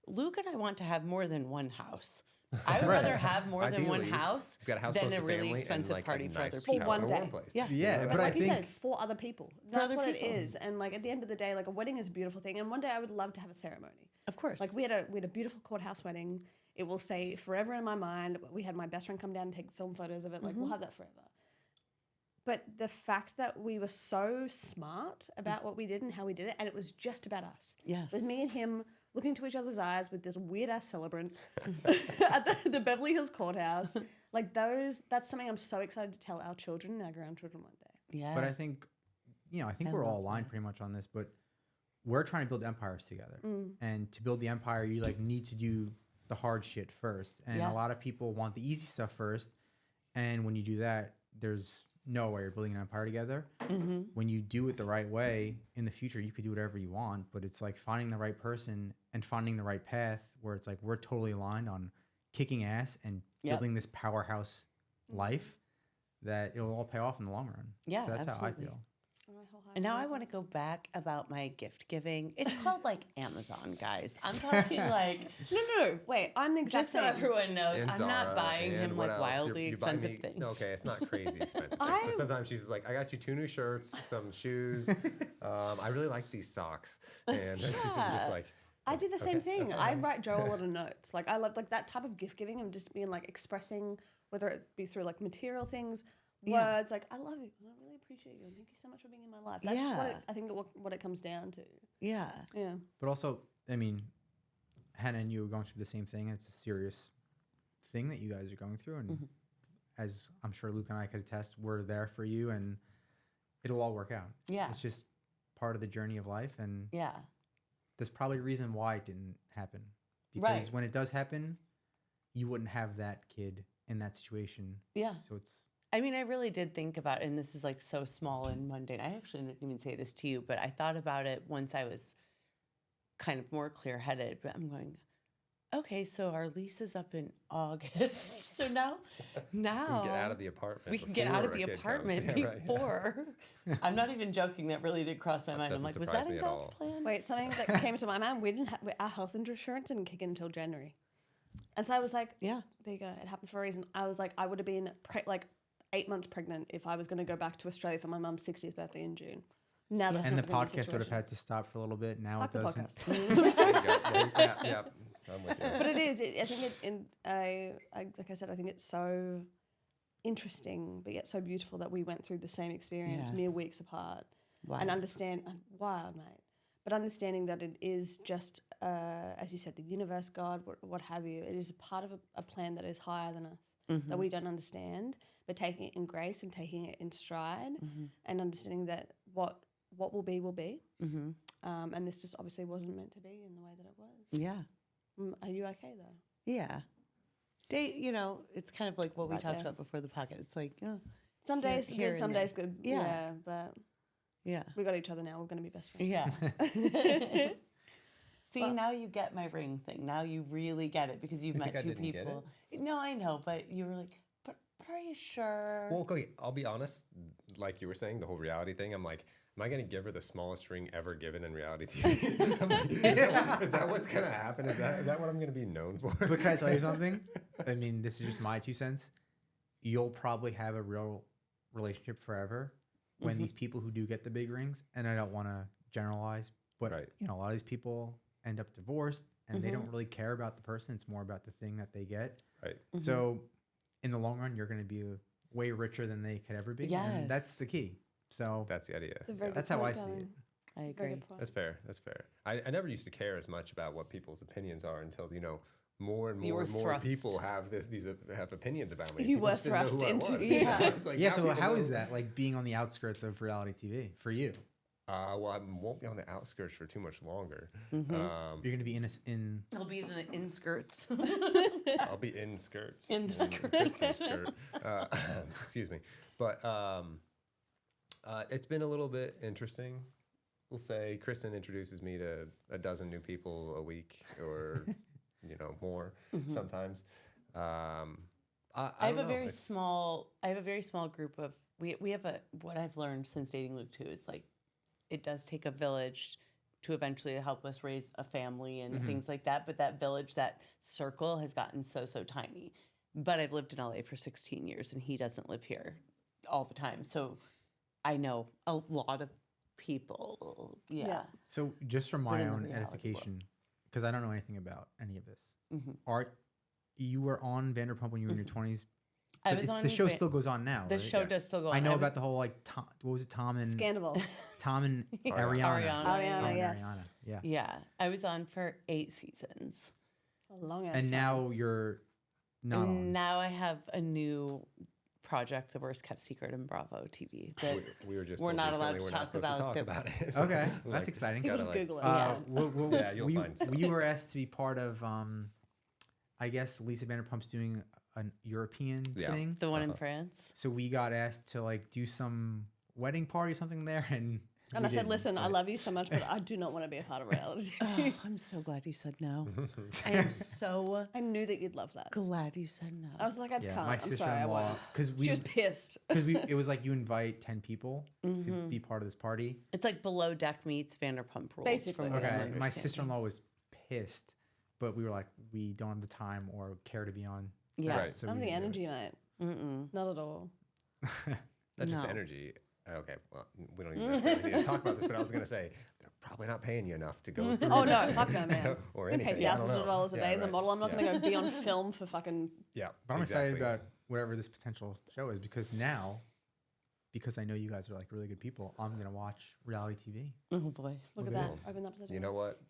Luke and I want to have more than one house. I would Right. rather have more than one Ideally, house you've got a house than close a to really family and, expensive like, a party for nice other house people. one in a warm day. place. Yeah. Yeah, But but I like you think said, for other people. That's other what people. it is. And like at the end of the day, like a wedding is a beautiful thing. And one day I would love to have a ceremony. Of course. Like we had a beautiful courthouse wedding. It will stay forever in my mind. We had my best friend come down and take film photos of it. Like we'll have that forever. But the fact that we were so smart about what we did and how we did it, and it was just about us. Yes. With me and him looking into each other's eyes with this weird ass celebrant at the Beverly Hills courthouse. Like that's something I'm so excited to tell our children and our grandchildren one day. Yeah. But I think, I think I we're all love aligned pretty much on this, but we're trying to build empires together. And to build the empire, you like need to do the hard shit first. And Yeah. a lot of people want the easy stuff first. And when you do that, there's no way you're building an empire together. When you do it the right way, in the future, you could do whatever you want, but it's like finding the right person and finding the right path where it's like, we're totally aligned on kicking ass and Yep. building this powerhouse life that it'll all pay off in the long run. Yeah, So that's how I absolutely. feel. And now I want to go back about my gift giving. It's called like Amazon, guys. I'm talking like, No. Wait, I'm the exact just so same. everyone knows, And I'm Zara, not buying and him what like else? wildly You buy expensive me- things. Okay, it's not crazy expensive. I- But sometimes she's like, I got you 2 new shirts, some shoes. I really like these socks. And then she's just like, I do the same thing. I write Joe a lot of notes. Like I love like that type of gift giving and just being like expressing, whether it be through like material things, Yeah. words. Like I love you. I really appreciate you. Thank you so much for being in my life. That's what Yeah. I think what it comes down to. Yeah. Yeah. But also, I mean, Hannah and you are going through the same thing. It's a serious thing that you guys are going through. And as I'm sure Luke and I could attest, we're there for you and it'll all work out. Yeah. It's just part of the journey of life. And Yeah. there's probably a reason why it didn't happen. Because Right. when it does happen, you wouldn't have that kid in that situation. Yeah. So it's, I mean, I really did think about, and this is like so small and mundane. I actually didn't even say this to you, but I thought about it once I was kind of more clear headed. But I'm going, okay, so our lease is up in August. So now we can get out of the apartment. we can get out of before the a kid comes. apartment Yeah, right, yeah. before. I'm not even joking. That really did cross my mind. I'm doesn't like, was surprise that me in at God's all. plan? Wait, something that came to my mind. We didn't have our health insurance didn't kick in until January, and so I was like, Yeah. there you go. It happened for a reason. I was like, I would have been like 8 months pregnant if I was going to go back to Australia for my mum's 60th birthday in June. Now that's and the not gonna be podcast would have situation. had to stop for a little bit. Now Fuck it the doesn't. podcast. There you go. Yeah. I'm with you. But it is. I think like I said, I think it's so interesting, but yet so beautiful that we went through the same experience Yeah. mere weeks apart Wow. and understand. Wild, mate. but understanding that it is just, as you said, the universe, God, what have you. It is a part of a plan that is higher than us, that we don't understand, but taking it in grace and taking it in stride, and understanding that what will be will be. And this just obviously wasn't meant to be in the way that it was. Yeah. Are you okay though? Yeah. It's kind of like what we Right talked there. about before the podcast. It's like, Some days here good, some and days good. Yeah. But yeah. we got each other now. We're going to be best friends. Yeah. See, now you get my ring thing. Now you really get it because you've You met think I two didn't get people. No, I know, but you were like, but are you sure? Well, okay, I'll be honest. Like you were saying, the whole reality thing. I'm like, am I going to give her the smallest ring ever given in reality TV? I'm like, is that what's going to happen? Is that what I'm going to be known for? But can I tell you something? I mean, this is just my 2 cents. You'll probably have a real relationship forever when these people who do get the big rings, and I don't want to generalize, but Right. a lot of these people end up divorced and they don't really care about the person. It's more about the thing that they get. Right. So in the long run, you're going to be way richer than they could ever be. And that's Yes. the key. So That's the idea. It's a very that's good how I point, see it. darling. I It's a very agree. good point. That's fair. That's fair. I never used to care as much about what people's opinions are until, more and You more were and more thrust. people have have opinions about me. You People were just didn't know thrust who I into- was. yeah. It's like, yeah. now So people how know. is that like being on the outskirts of reality TV for you? Well, I won't be on the outskirts for too much longer. You're going to be in I'll be in the inskirts. I'll be in skirts. In the Kristen's skirts. skirt. Excuse me. But it's been a little bit interesting. We'll say Kristen introduces me to a dozen new people a week or, more sometimes. I I have don't a know. very small group of we have what I've learned since dating Luke too is like it does take a village to eventually help us raise a family and things like that. But that village, that circle has gotten so tiny. But I've lived in LA for 16 years and he doesn't live here all the time. So I know a lot of people. Yeah. Yeah. So just for my Within the own reality edification, because I don't know anything about any of this. Art, you were on Vanderpump when you were in your 20s. I but was on the show still goes on now. The right? show Yes. does still go on. I know was- about the whole like what was it, Tom and Scandal. Tom and Ariana. Ariana. Ariana, and yes. Ariana. Yeah. Yeah. I was on for 8 seasons. A long ass And time. now you're not And on. now I have a new project, The Worst Kept Secret in Bravo TV. That We were just We're told not allowed recently to we're not talk supposed to about talk that. about it. So, Okay, like, that's exciting. gotta, Just Google it. Yeah. You'll find stuff. we were asked to be part of, I guess Lisa Vanderpump's doing a European Yeah. thing. the one in France. So we got asked to like do some wedding party or something there, and And we I said, didn't. listen, I love you so much, but I do not want to be a part of reality. Oh, I'm so glad you said no. I am so I knew that you'd love that. glad you said no. I was like, I just Yeah, can't. my I'm sorry, I sister-in-law, won't. because She was pissed. it was like you invite 10 people to be part of this party. It's like Below Deck meets Vanderpump Rules. Basically. From what I'm Okay, my understanding. sister-in-law was pissed, but we were like, we don't have the time or care to be on. Yeah. that, Right. so None of we the didn't do it. energy, mate. Not at all. That's just No. energy. Okay, well, we don't even necessarily need to talk about this, but I was going to say, they're probably not paying you enough to go through Oh, no, fuck no, man. or I anything. pay I don't thousands of know. dollars a Yeah, day as a right. model. I'm not Yeah. going to go be on film for fucking. Yeah, But I'm excited exactly. about whatever this potential show is because I know you guys are like really good people, I'm going to watch reality TV. Oh boy. Look Look at at that. this. Open up the door. You know what?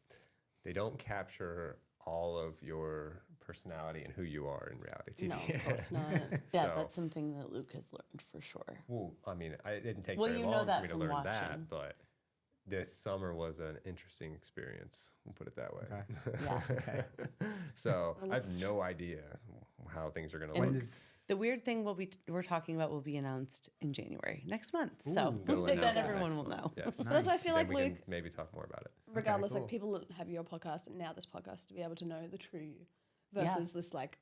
They don't capture all of your personality and who you are in reality TV. No, of course not. Yeah, So- that's something that Luke has learned for sure. Well, I mean, it didn't take Well, very you know long that for me to from learn watching. that, but this summer was an interesting experience. We'll put it that way. Yeah. So I have no idea how things are going to When look. does The weird thing we're talking about will be announced in January next month. So We'll then announce it everyone next will month. know. Yes. But also, I feel Then like we can Luke, maybe talk more about it. regardless, cool. like people that have your podcast and now this podcast to be able to know the true you versus this like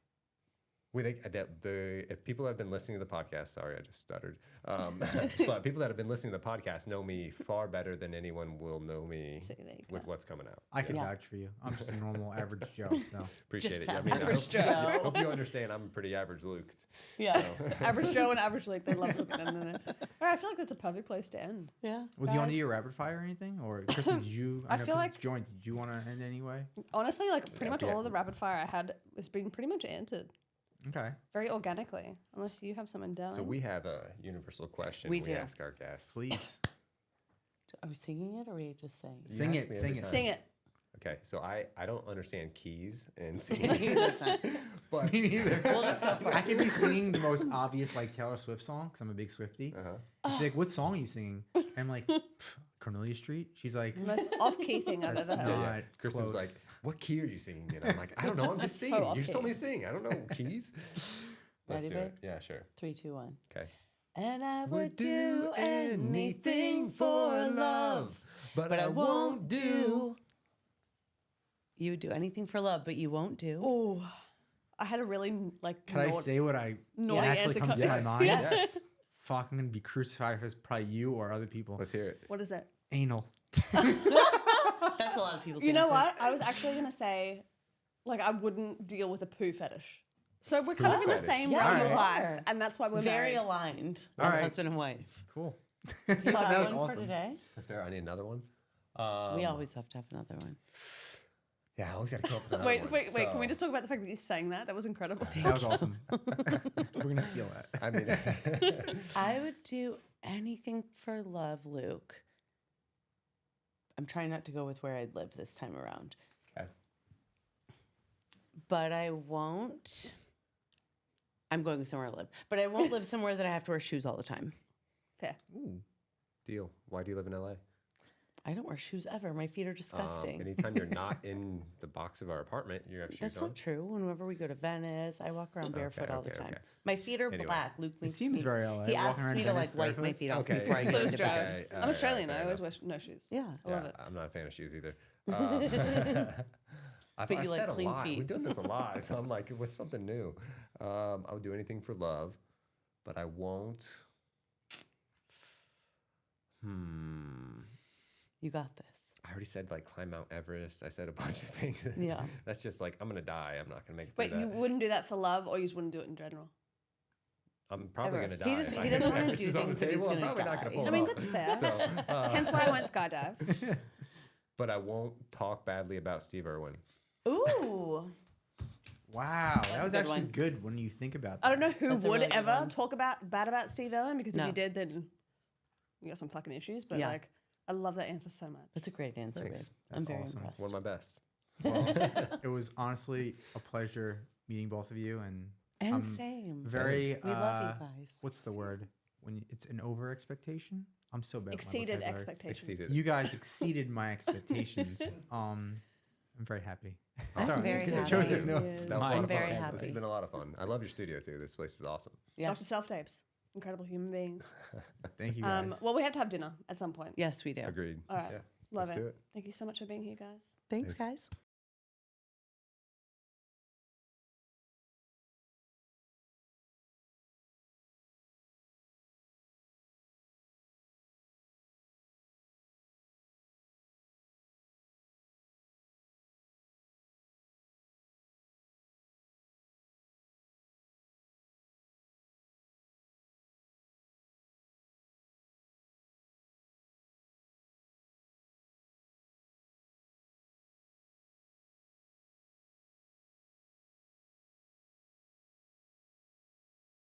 If people have been listening to the podcast, sorry, I just stuttered. But people that have been listening to the podcast know me far better than anyone will know me So there you with go. what's coming out. I can Yeah. vouch for you. I'm just a normal average Joe. So Appreciate Just it. Yeah, I have mean, I average hope, Joe. hope you understand I'm a pretty average Luke. Yeah. average Joe and average Luke. They love looking at it. All right, I feel like that's a perfect place to end. Yeah. well, do you want to Guys. do your rapid fire or anything? Or Kristen, did you? I know feel 'cause like- it's joined. Did you want to end anyway? Honestly, like pretty much Yeah. all of the rapid fire I had has been pretty much answered Okay. very organically, unless you have something down. So we have a universal question We we do. ask our guests. Please. Are we singing it or are we just saying? You Sing ask it, me sing every it. time. Sing it. Okay, so I don't understand keys and He singing, doesn't. but Me neither. We'll just go for I it. could be singing the most obvious like Taylor Swift song because I'm a big Swiftie. She's like, "What song are you singing?" And I'm like, "Cornelia Street." She's like, Most off-key thing I've That's ever heard. not Kristen's close. like, "What key are you singing in?" I'm like, "I don't know. I'm just So singing. You just told off-key. me to sing. I don't know keys." Let's Ready, do babe? it. Yeah, sure. 3, 2, 1. Okay. And I would do anything for love, but I won't do. You would do anything for love, but you won't do. Oh, I had a really like. Can I say what I naughty naturally answer comes to my Yes. mind? Yes. Fuck, I'm gonna be crucified if it's probably you or other people. Let's hear it. What is it? Anal. That's a lot of people's You know answers. what? I was actually gonna say, like, I wouldn't deal with a poo fetish. So we're kind of in the fetish. same Yeah, realm we of are. life, and that's why we're Very married. aligned All as right. husband and wife. Cool. Do you That have was one for awesome. today? That's fair. I need another one. We always have to have another one. Yeah, I always got to come up with another Wait, one. wait, wait! Can we So, just talk about the fact that you sang that? That was incredible. That was awesome. We're gonna steal that. I mean, I would do anything for love, Luke. I'm trying not to go with where I'd live this time around. okay. But I won't. I'm going somewhere to live. But I won't live somewhere that I have to wear shoes all the time. Fair. Ooh, deal. Why do you live in LA? I don't wear shoes ever. My feet are disgusting. Anytime you're not in the box of our apartment, you have shoes That's on. not true. Whenever we go to Venice, I walk around barefoot all the okay, time. okay. My feet are Anyway. black. Luke It needs seems me. very LA. He walking asks around me to Venice like wipe my barefoot. feet off Okay. before I So get does into Jared. bed. Okay, I'm all Australian. right, I fair always enough. wear no shoes. Yeah. I love it. I'm not a fan of shoes either. I've But you like said clean a lot. feet. We've done this a lot, so I'm like, what's something new? I would do anything for love, but I won't. You got this. I already said like climb Mount Everest. I said a bunch of things. Yeah. That's just like I'm gonna die. I'm not gonna make it Wait, through you that. wouldn't do that for love, or you just wouldn't do it in general? I'm probably Everest. gonna He die. doesn't- if he I- doesn't if wanna Everest do is on things the if he's table, I'm gonna probably not gonna die. pull I it mean, off. that's fair. So, Hence why I won't skydive. but I won't talk badly about Steve Irwin. Ooh. Wow, that was a good actually one. good when you think about that. I don't know who That's a would really good ever one. talk bad about Steve Irwin, because if No. you did, then you got some fucking issues. But Yeah. like, I love that answer so much. That's a great answer, Thanks. babe. I'm That's very awesome. impressed. One of my best. Well, it was honestly a pleasure meeting both of you, and And I'm same. very. We love you guys. What's the word when it's an over expectation? I'm so bad. with my Exceeded vocabulary. expectations. Exceeded. You guys exceeded my expectations. I'm very happy. I'm Sorry. very happy. Joseph He knows. is. That was a my lot of very fun. happy. This has been a lot of fun. I love your studio too. This place is awesome. Yeah. Dr. Self Tapes. Incredible human beings. Thank you guys. Well, we have to have dinner at some point. Yes, we do. Agreed. All right. Yeah. Love Let's it. do it. Thank you so much for being here, guys. Thanks, Thanks. guys.